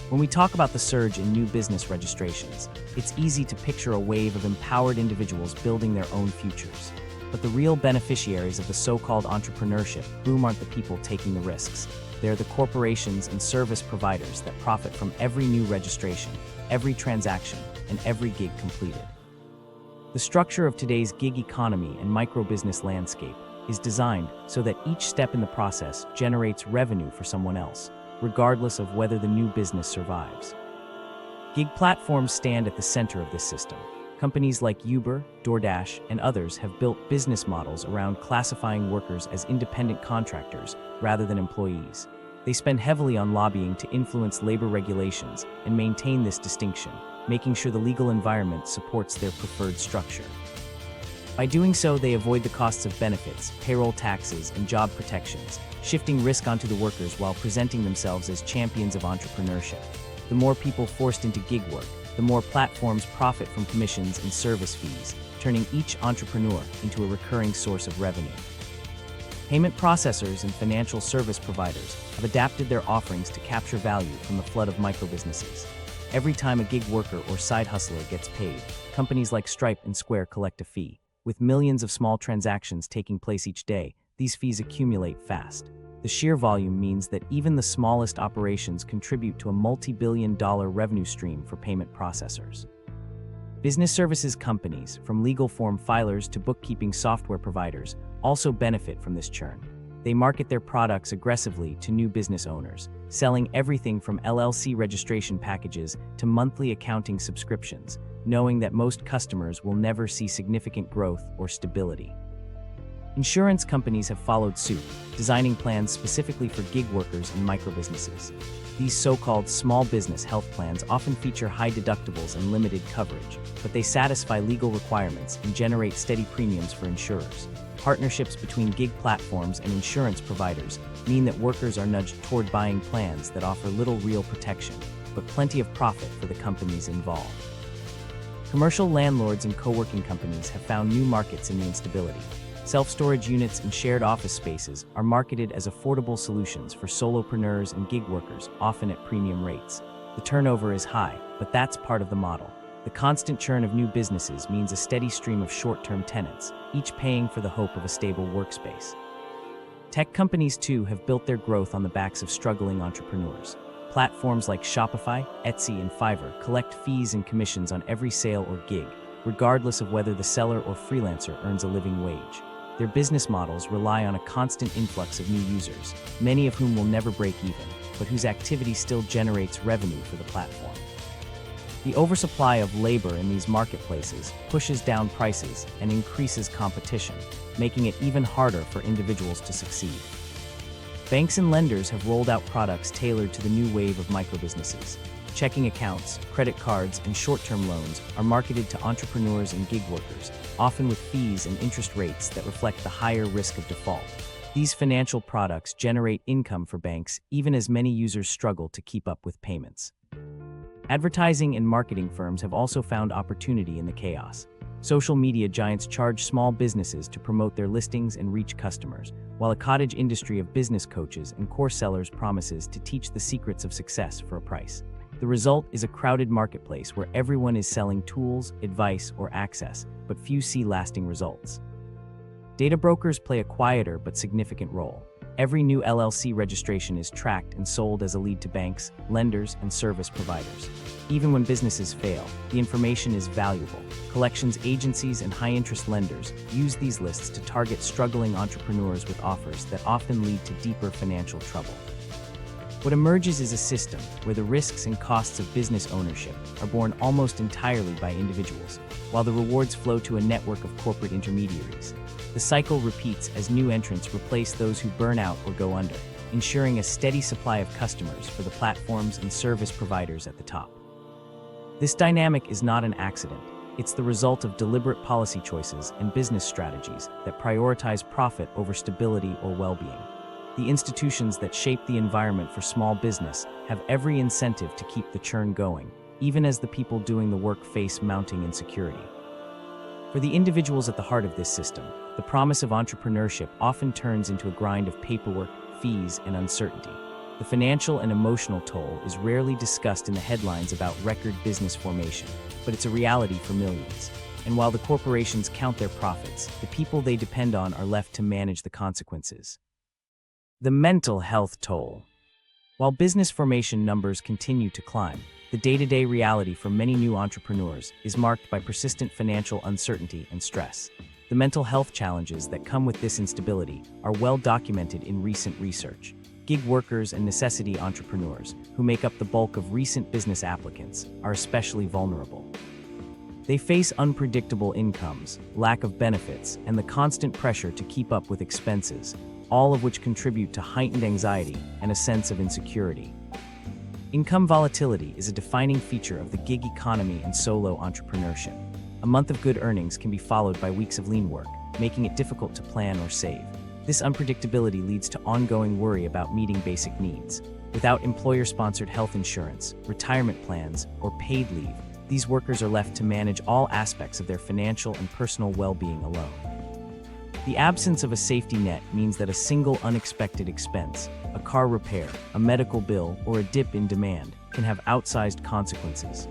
When we talk about the surge in new business registrations, it's easy to picture a wave of empowered individuals building their own futures. But the real beneficiaries of the so-called entrepreneurship boom aren't the people taking the risks. They're the corporations and service providers that profit from every new registration, every transaction, and every gig completed. The structure of today's gig economy and micro-business landscape is designed so that each step in the process generates revenue for someone else, regardless of whether the new business survives. Gig platforms stand at the center of this system. Companies like Uber, DoorDash, and others have built business models around classifying workers as independent contractors rather than employees. They spend heavily on lobbying to influence labor regulations and maintain this distinction, making sure the legal environment supports their preferred structure. By doing so, they avoid the costs of benefits, payroll taxes, and job protections, shifting risk onto the workers while presenting themselves as champions of entrepreneurship. The more people forced into gig work, the more platforms profit from commissions and service fees, turning each entrepreneur into a recurring source of revenue. Payment processors and financial service providers have adapted their offerings to capture value from the flood of microbusinesses. Every time a gig worker or side hustler gets paid, companies like Stripe and Square collect a fee. With millions of small transactions taking place each day, these fees accumulate fast. The sheer volume means that even the smallest operations contribute to a multi-billion-dollar revenue stream for payment processors. Business services companies, from legal form filers to bookkeeping software providers, also benefit from this churn. They market their products aggressively to new business owners, selling everything from LLC registration packages to monthly accounting subscriptions, knowing that most customers will never see significant growth or stability. Insurance companies have followed suit, designing plans specifically for gig workers and microbusinesses. These so-called small business health plans often feature high deductibles and limited coverage, but they satisfy legal requirements and generate steady premiums for insurers. Partnerships between gig platforms and insurance providers mean that workers are nudged toward buying plans that offer little real protection, but plenty of profit for the companies involved. Commercial landlords and co-working companies have found new markets in the instability. Self-storage units and shared office spaces are marketed as affordable solutions for solopreneurs and gig workers, often at premium rates. The turnover is high, but that's part of the model. The constant churn of new businesses means a steady stream of short-term tenants, each paying for the hope of a stable workspace. Tech companies, too, have built their growth on the backs of struggling entrepreneurs. Platforms like Shopify, Etsy, and Fiverr collect fees and commissions on every sale or gig, regardless of whether the seller or freelancer earns a living wage. Their business models rely on a constant influx of new users, many of whom will never break even, but whose activity still generates revenue for the platform. The oversupply of labor in these marketplaces pushes down prices and increases competition, making it even harder for individuals to succeed. Banks and lenders have rolled out products tailored to the new wave of microbusinesses. Checking accounts, credit cards, and short-term loans are marketed to entrepreneurs and gig workers, often with fees and interest rates that reflect the higher risk of default. These financial products generate income for banks even as many users struggle to keep up with payments. Advertising and marketing firms have also found opportunity in the chaos. Social media giants charge small businesses to promote their listings and reach customers, while a cottage industry of business coaches and course sellers promises to teach the secrets of success for a price. The result is a crowded marketplace where everyone is selling tools, advice, or access, but few see lasting results. Data brokers play a quieter but significant role. Every new LLC registration is tracked and sold as a lead to banks, lenders, and service providers. Even when businesses fail, the information is valuable. Collections agencies and high-interest lenders use these lists to target struggling entrepreneurs with offers that often lead to deeper financial trouble. What emerges is a system where the risks and costs of business ownership are borne almost entirely by individuals, while the rewards flow to a network of corporate intermediaries. The cycle repeats as new entrants replace those who burn out or go under, ensuring a steady supply of customers for the platforms and service providers at the top. This dynamic is not an accident. It's the result of deliberate policy choices and business strategies that prioritize profit over stability or well-being. The institutions that shape the environment for small business have every incentive to keep the churn going, even as the people doing the work face mounting insecurity. For the individuals at the heart of this system, the promise of entrepreneurship often turns into a grind of paperwork, fees, and uncertainty. The financial and emotional toll is rarely discussed in the headlines about record business formation, but it's a reality for millions. And while the corporations count their profits, the people they depend on are left to manage the consequences. The mental health toll. While business formation numbers continue to climb, the day-to-day reality for many new entrepreneurs is marked by persistent financial uncertainty and stress. The mental health challenges that come with this instability are well documented in recent research. Gig workers and necessity entrepreneurs, who make up the bulk of recent business applicants, are especially vulnerable. They face unpredictable incomes, lack of benefits, and the constant pressure to keep up with expenses, all of which contribute to heightened anxiety and a sense of insecurity. Income volatility is a defining feature of the gig economy and solo entrepreneurship. A month of good earnings can be followed by weeks of lean work, making it difficult to plan or save. This unpredictability leads to ongoing worry about meeting basic needs. Without employer-sponsored health insurance, retirement plans, or paid leave, these workers are left to manage all aspects of their financial and personal well-being alone. The absence of a safety net means that a single unexpected expense, a car repair, a medical bill, or a dip in demand, can have outsized consequences.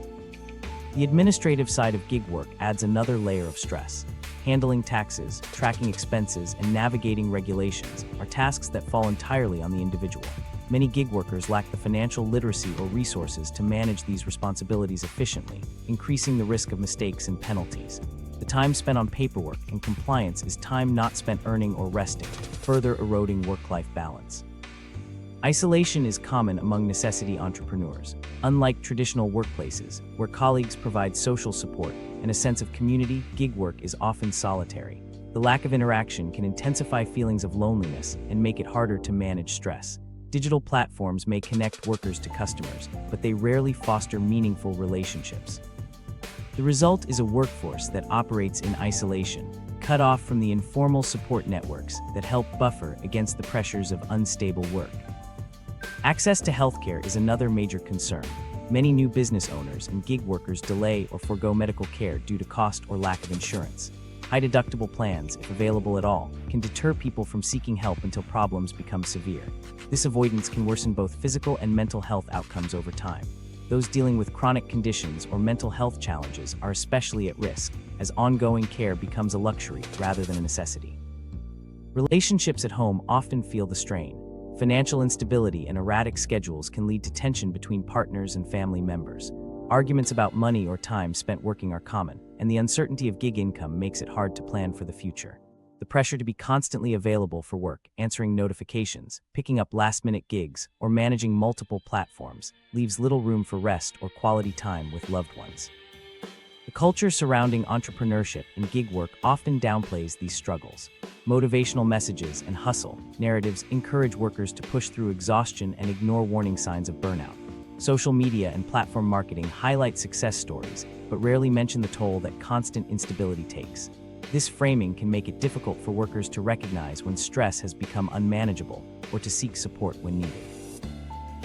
The administrative side of gig work adds another layer of stress. Handling taxes, tracking expenses, and navigating regulations are tasks that fall entirely on the individual. Many gig workers lack the financial literacy or resources to manage these responsibilities efficiently, increasing the risk of mistakes and penalties. The time spent on paperwork and compliance is time not spent earning or resting, further eroding work-life balance. Isolation is common among necessity entrepreneurs. Unlike traditional workplaces, where colleagues provide social support and a sense of community, gig work is often solitary. The lack of interaction can intensify feelings of loneliness and make it harder to manage stress. Digital platforms may connect workers to customers, but they rarely foster meaningful relationships. The result is a workforce that operates in isolation, cut off from the informal support networks that help buffer against the pressures of unstable work. Access to healthcare is another major concern. Many new business owners and gig workers delay or forego medical care due to cost or lack of insurance. High-deductible plans, if available at all, can deter people from seeking help until problems become severe. This avoidance can worsen both physical and mental health outcomes over time. Those dealing with chronic conditions or mental health challenges are especially at risk, as ongoing care becomes a luxury rather than a necessity. Relationships at home often feel the strain. Financial instability and erratic schedules can lead to tension between partners and family members. Arguments about money or time spent working are common, and the uncertainty of gig income makes it hard to plan for the future. The pressure to be constantly available for work, answering notifications, picking up last-minute gigs, or managing multiple platforms leaves little room for rest or quality time with loved ones. The culture surrounding entrepreneurship and gig work often downplays these struggles. Motivational messages and hustle narratives encourage workers to push through exhaustion and ignore warning signs of burnout. Social media and platform marketing highlight success stories, but rarely mention the toll that constant instability takes. This framing can make it difficult for workers to recognize when stress has become unmanageable or to seek support when needed.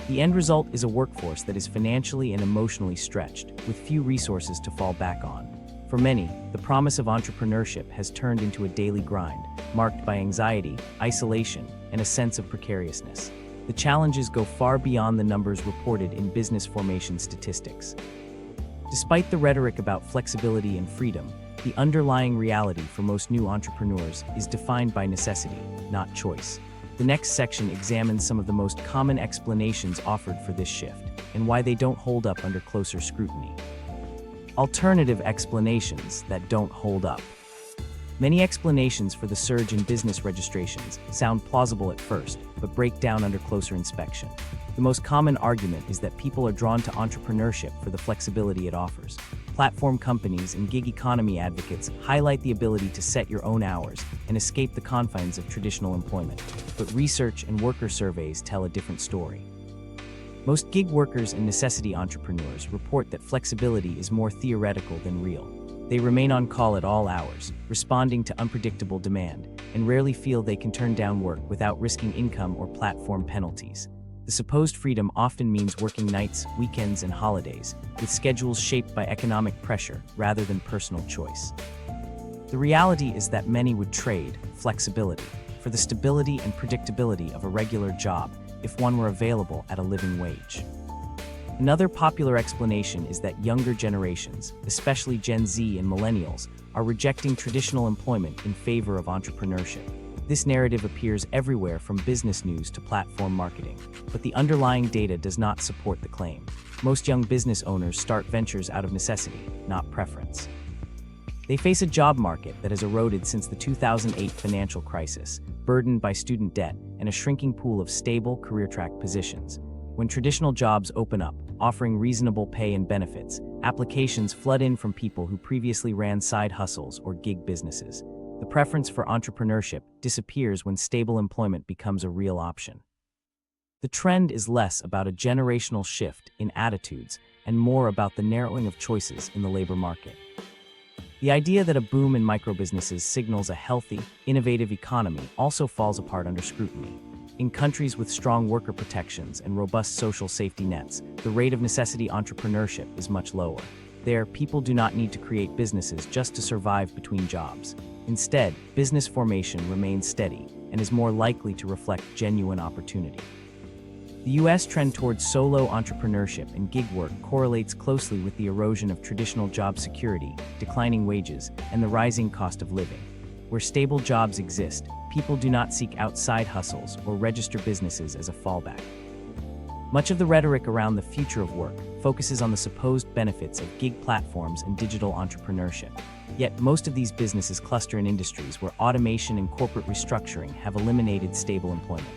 The end result is a workforce that is financially and emotionally stretched, with few resources to fall back on. For many, the promise of entrepreneurship has turned into a daily grind, marked by anxiety, isolation, and a sense of precariousness. The challenges go far beyond the numbers reported in business formation statistics. Despite the rhetoric about flexibility and freedom, the underlying reality for most new entrepreneurs is defined by necessity, not choice. The next section examines some of the most common explanations offered for this shift, and why they don't hold up under closer scrutiny. Alternative explanations that don't hold up. Many explanations for the surge in business registrations sound plausible at first, but break down under closer inspection. The most common argument is that people are drawn to entrepreneurship for the flexibility it offers. Platform companies and gig economy advocates highlight the ability to set your own hours and escape the confines of traditional employment. But research and worker surveys tell a different story. Most gig workers and necessity entrepreneurs report that flexibility is more theoretical than real. They remain on call at all hours, responding to unpredictable demand, and rarely feel they can turn down work without risking income or platform penalties. The supposed freedom often means working nights, weekends, and holidays, with schedules shaped by economic pressure rather than personal choice. The reality is that many would trade flexibility for the stability and predictability of a regular job if one were available at a living wage. Another popular explanation is that younger generations, especially Gen Z and millennials, are rejecting traditional employment in favor of entrepreneurship. This narrative appears everywhere from business news to platform marketing, but the underlying data does not support the claim. Most young business owners start ventures out of necessity, not preference. They face a job market that has eroded since the 2008 financial crisis, burdened by student debt and a shrinking pool of stable, career-track positions. When traditional jobs open up, offering reasonable pay and benefits, applications flood in from people who previously ran side hustles or gig businesses. The preference for entrepreneurship disappears when stable employment becomes a real option. The trend is less about a generational shift in attitudes and more about the narrowing of choices in the labor market. The idea that a boom in microbusinesses signals a healthy, innovative economy also falls apart under scrutiny. In countries with strong worker protections and robust social safety nets, the rate of necessity entrepreneurship is much lower. There, people do not need to create businesses just to survive between jobs. Instead, business formation remains steady and is more likely to reflect genuine opportunity. The U.S. trend towards solo entrepreneurship and gig work correlates closely with the erosion of traditional job security, declining wages, and the rising cost of living. Where stable jobs exist, people do not seek out side hustles or register businesses as a fallback. Much of the rhetoric around the future of work focuses on the supposed benefits of gig platforms and digital entrepreneurship. Yet most of these businesses cluster in industries where automation and corporate restructuring have eliminated stable employment.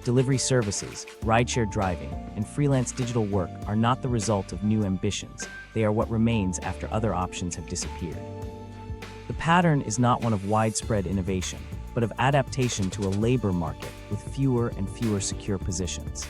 Delivery services, rideshare driving, and freelance digital work are not the result of new ambitions. They are what remains after other options have disappeared. The pattern is not one of widespread innovation, but of adaptation to a labor market with fewer and fewer secure positions.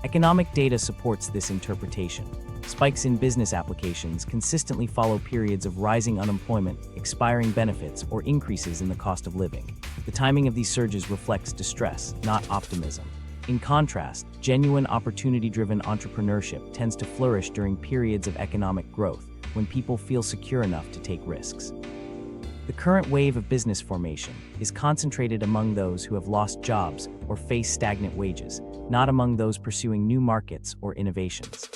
Economic data supports this interpretation. Spikes in business applications consistently follow periods of rising unemployment, expiring benefits, or increases in the cost of living. The timing of these surges reflects distress, not optimism. In contrast, genuine opportunity-driven entrepreneurship tends to flourish during periods of economic growth, when people feel secure enough to take risks. The current wave of business formation is concentrated among those who have lost jobs or face stagnant wages, not among those pursuing new markets or innovations.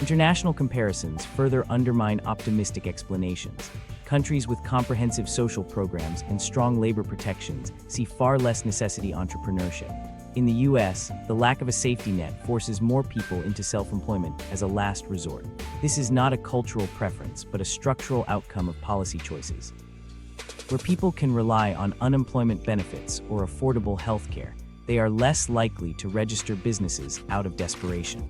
International comparisons further undermine optimistic explanations. Countries with comprehensive social programs and strong labor protections see far less necessity entrepreneurship. In the US, the lack of a safety net forces more people into self-employment as a last resort. This is not a cultural preference, but a structural outcome of policy choices. Where people can rely on unemployment benefits or affordable health care, they are less likely to register businesses out of desperation.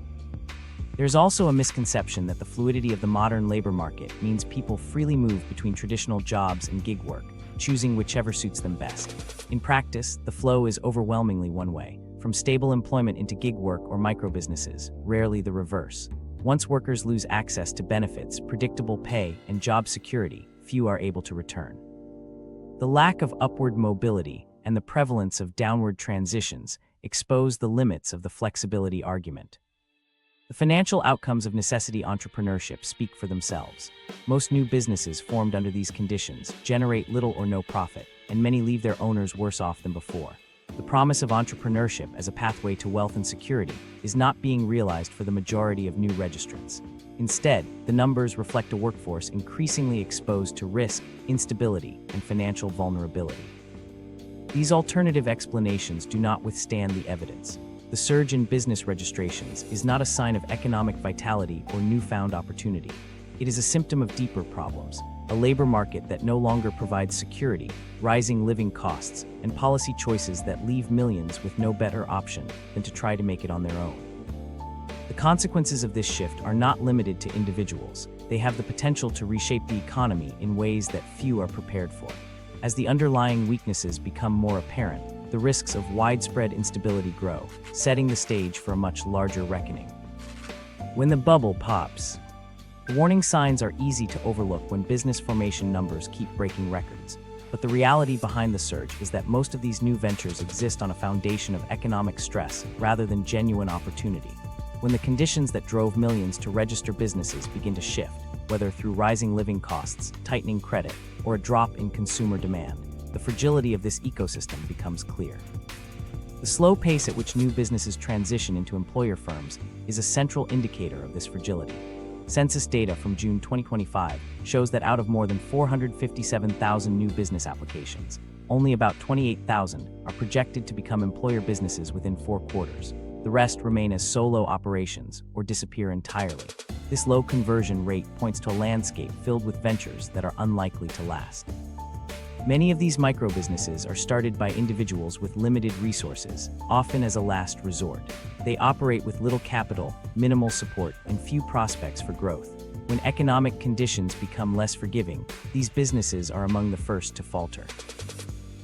There's also a misconception that the fluidity of the modern labor market means people freely move between traditional jobs and gig work, choosing whichever suits them best. In practice, the flow is overwhelmingly one way, from stable employment into gig work or micro-businesses, rarely the reverse. Once workers lose access to benefits, predictable pay, and job security, few are able to return. The lack of upward mobility and the prevalence of downward transitions expose the limits of the flexibility argument. The financial outcomes of necessity entrepreneurship speak for themselves. Most new businesses formed under these conditions generate little or no profit, and many leave their owners worse off than before. The promise of entrepreneurship as a pathway to wealth and security is not being realized for the majority of new registrants. Instead, the numbers reflect a workforce increasingly exposed to risk, instability, and financial vulnerability. These alternative explanations do not withstand the evidence. The surge in business registrations is not a sign of economic vitality or newfound opportunity. It is a symptom of deeper problems, a labor market that no longer provides security, rising living costs, and policy choices that leave millions with no better option than to try to make it on their own. The consequences of this shift are not limited to individuals. They have the potential to reshape the economy in ways that few are prepared for. As the underlying weaknesses become more apparent, the risks of widespread instability grow, setting the stage for a much larger reckoning. When the bubble pops, warning signs are easy to overlook when business formation numbers keep breaking records. But the reality behind the surge is that most of these new ventures exist on a foundation of economic stress rather than genuine opportunity. When the conditions that drove millions to register businesses begin to shift, whether through rising living costs, tightening credit, or a drop in consumer demand, the fragility of this ecosystem becomes clear. The slow pace at which new businesses transition into employer firms is a central indicator of this fragility. Census data from June 2025 shows that out of more than 457,000 new business applications, only about 28,000 are projected to become employer businesses within 4 quarters. The rest remain as solo operations or disappear entirely. This low conversion rate points to a landscape filled with ventures that are unlikely to last. Many of these micro-businesses are started by individuals with limited resources, often as a last resort. They operate with little capital, minimal support, and few prospects for growth. When economic conditions become less forgiving, these businesses are among the first to falter.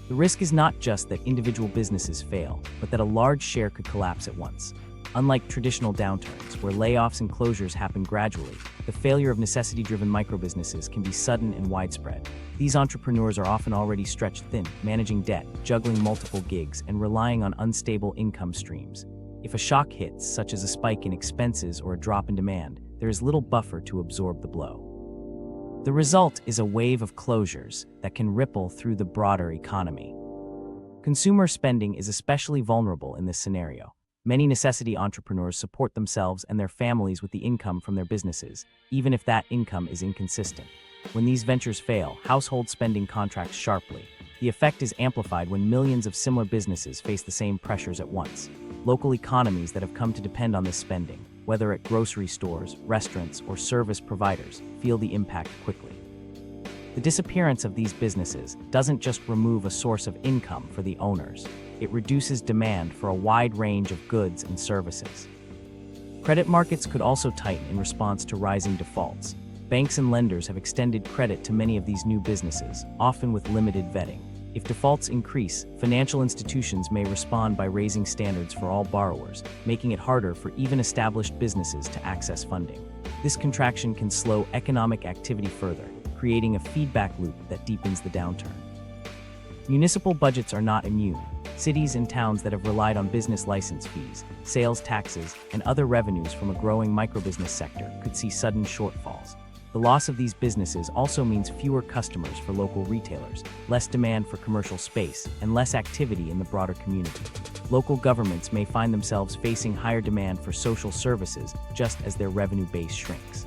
The risk is not just that individual businesses fail, but that a large share could collapse at once. Unlike traditional downturns, where layoffs and closures happen gradually, the failure of necessity-driven microbusinesses can be sudden and widespread. These entrepreneurs are often already stretched thin, managing debt, juggling multiple gigs, and relying on unstable income streams. If a shock hits, such as a spike in expenses or a drop in demand, there is little buffer to absorb the blow. The result is a wave of closures that can ripple through the broader economy. Consumer spending is especially vulnerable in this scenario. Many necessity entrepreneurs support themselves and their families with the income from their businesses, even if that income is inconsistent. When these ventures fail, household spending contracts sharply. The effect is amplified when millions of similar businesses face the same pressures at once. Local economies that have come to depend on this spending, whether at grocery stores, restaurants, or service providers, feel the impact quickly. The disappearance of these businesses doesn't just remove a source of income for the owners. It reduces demand for a wide range of goods and services. Credit markets could also tighten in response to rising defaults. Banks and lenders have extended credit to many of these new businesses, often with limited vetting. If defaults increase, financial institutions may respond by raising standards for all borrowers, making it harder for even established businesses to access funding. This contraction can slow economic activity further, creating a feedback loop that deepens the downturn. Municipal budgets are not immune. Cities and towns that have relied on business license fees, sales taxes, and other revenues from a growing microbusiness sector could see sudden shortfalls. The loss of these businesses also means fewer customers for local retailers, less demand for commercial space, and less activity in the broader community. Local governments may find themselves facing higher demand for social services just as their revenue base shrinks.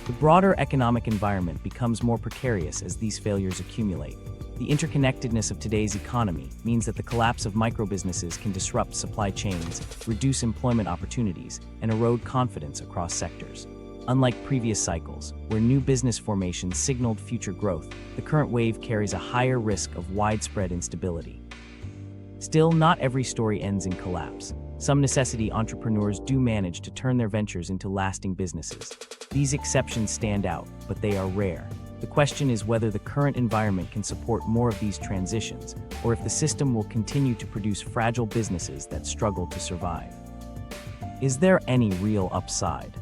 The broader economic environment becomes more precarious as these failures accumulate. The interconnectedness of today's economy means that the collapse of microbusinesses can disrupt supply chains, reduce employment opportunities, and erode confidence across sectors. Unlike previous cycles, where new business formations signaled future growth, the current wave carries a higher risk of widespread instability. Still, not every story ends in collapse. Some necessity entrepreneurs do manage to turn their ventures into lasting businesses. These exceptions stand out, but they are rare. The question is whether the current environment can support more of these transitions, or if the system will continue to produce fragile businesses that struggle to survive. Is there any real upside?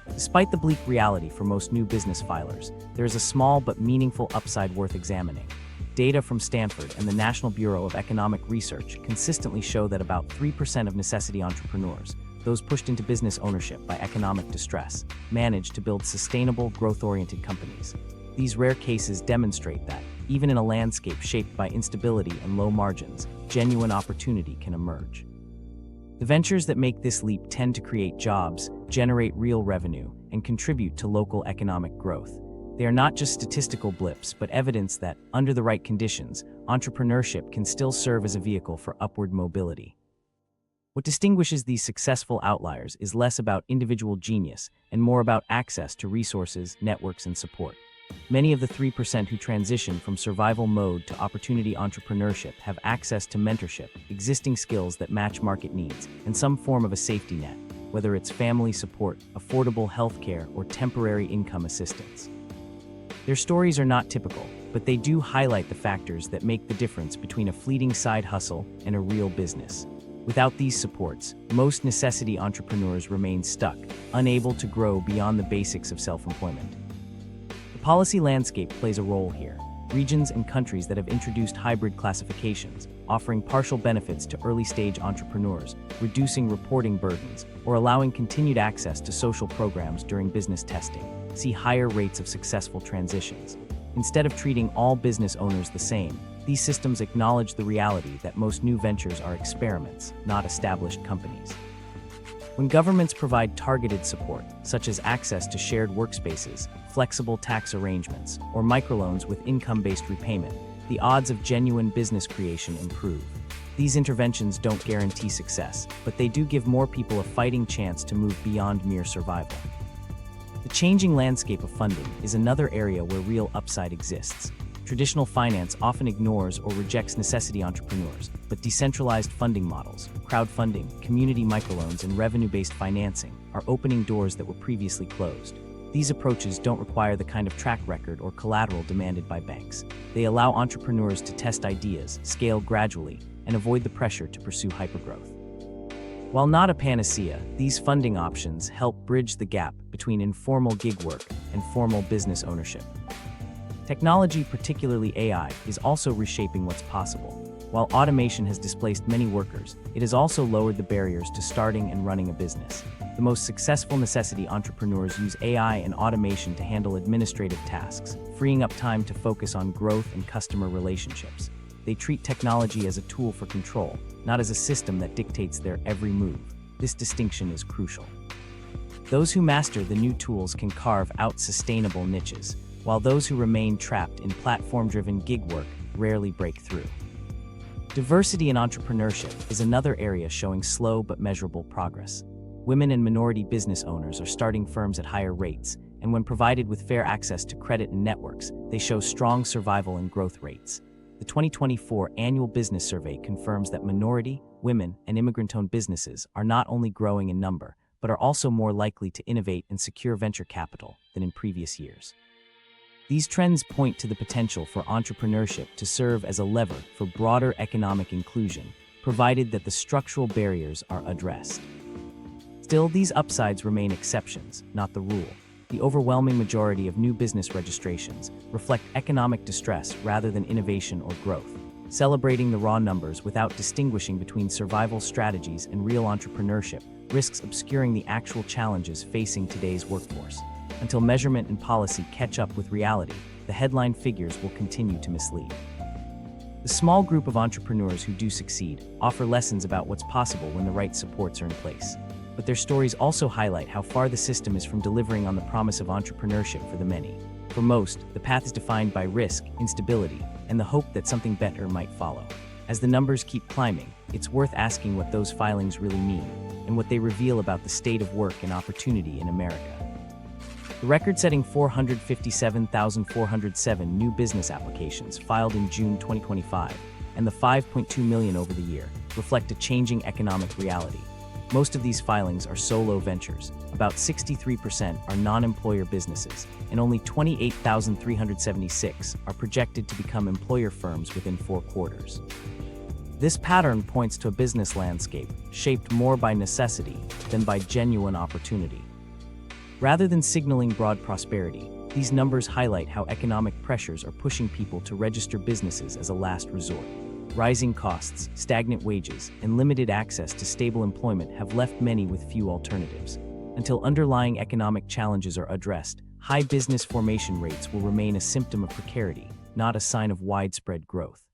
Despite the bleak reality for most new business filers, there is a small but meaningful upside worth examining. Data from Stanford and the National Bureau of Economic Research consistently show that about 3% of necessity entrepreneurs, those pushed into business ownership by economic distress, manage to build sustainable, growth-oriented companies. These rare cases demonstrate that, even in a landscape shaped by instability and low margins, genuine opportunity can emerge. The ventures that make this leap tend to create jobs, generate real revenue, and contribute to local economic growth. They are not just statistical blips, but evidence that, under the right conditions, entrepreneurship can still serve as a vehicle for upward mobility. What distinguishes these successful outliers is less about individual genius and more about access to resources, networks, and support. Many of the 3% who transition from survival mode to opportunity entrepreneurship have access to mentorship, existing skills that match market needs, and some form of a safety net, whether it's family support, affordable healthcare, or temporary income assistance. Their stories are not typical, but they do highlight the factors that make the difference between a fleeting side hustle and a real business. Without these supports, most necessity entrepreneurs remain stuck, unable to grow beyond the basics of self-employment. The policy landscape plays a role here. Regions and countries that have introduced hybrid classifications, offering partial benefits to early-stage entrepreneurs, reducing reporting burdens, or allowing continued access to social programs during business testing, see higher rates of successful transitions. Instead of treating all business owners the same, these systems acknowledge the reality that most new ventures are experiments, not established companies. When governments provide targeted support, such as access to shared workspaces, flexible tax arrangements, or microloans with income-based repayment, the odds of genuine business creation improve. These interventions don't guarantee success, but they do give more people a fighting chance to move beyond mere survival. The changing landscape of funding is another area where real upside exists. Traditional finance often ignores or rejects necessity entrepreneurs, but decentralized funding models, crowdfunding, community microloans, and revenue-based financing are opening doors that were previously closed. These approaches don't require the kind of track record or collateral demanded by banks. They allow entrepreneurs to test ideas, scale gradually, and avoid the pressure to pursue hypergrowth. While not a panacea, these funding options help bridge the gap between informal gig work and formal business ownership. Technology, particularly AI, is also reshaping what's possible. While automation has displaced many workers, it has also lowered the barriers to starting and running a business. The most successful necessity entrepreneurs use AI and automation to handle administrative tasks, freeing up time to focus on growth and customer relationships. They treat technology as a tool for control, not as a system that dictates their every move. This distinction is crucial. Those who master the new tools can carve out sustainable niches, while those who remain trapped in platform-driven gig work rarely break through. Diversity in entrepreneurship is another area showing slow but measurable progress. Women and minority business owners are starting firms at higher rates, and when provided with fair access to credit and networks, they show strong survival and growth rates. The 2024 Annual Business Survey confirms that minority, women, and immigrant-owned businesses are not only growing in number, but are also more likely to innovate and secure venture capital than in previous years. These trends point to the potential for entrepreneurship to serve as a lever for broader economic inclusion, provided that the structural barriers are addressed. Still, these upsides remain exceptions, not the rule. The overwhelming majority of new business registrations reflect economic distress rather than innovation or growth. Celebrating the raw numbers without distinguishing between survival strategies and real entrepreneurship risks obscuring the actual challenges facing today's workforce. Until measurement and policy catch up with reality, the headline figures will continue to mislead. The small group of entrepreneurs who do succeed offer lessons about what's possible when the right supports are in place. But their stories also highlight how far the system is from delivering on the promise of entrepreneurship for the many. For most, the path is defined by risk, instability, and the hope that something better might follow. As the numbers keep climbing, it's worth asking what those filings really mean and what they reveal about the state of work and opportunity in America. The record-setting 457,407 new business applications filed in June 2025 and the 5.2 million over the year reflect a changing economic reality. Most of these filings are solo ventures, about 63% are non-employer businesses, and only 28,376 are projected to become employer firms within 4 quarters. This pattern points to a business landscape shaped more by necessity than by genuine opportunity. Rather than signaling broad prosperity, these numbers highlight how economic pressures are pushing people to register businesses as a last resort. Rising costs, stagnant wages, and limited access to stable employment have left many with few alternatives. Until underlying economic challenges are addressed, high business formation rates will remain a symptom of precarity, not a sign of widespread growth.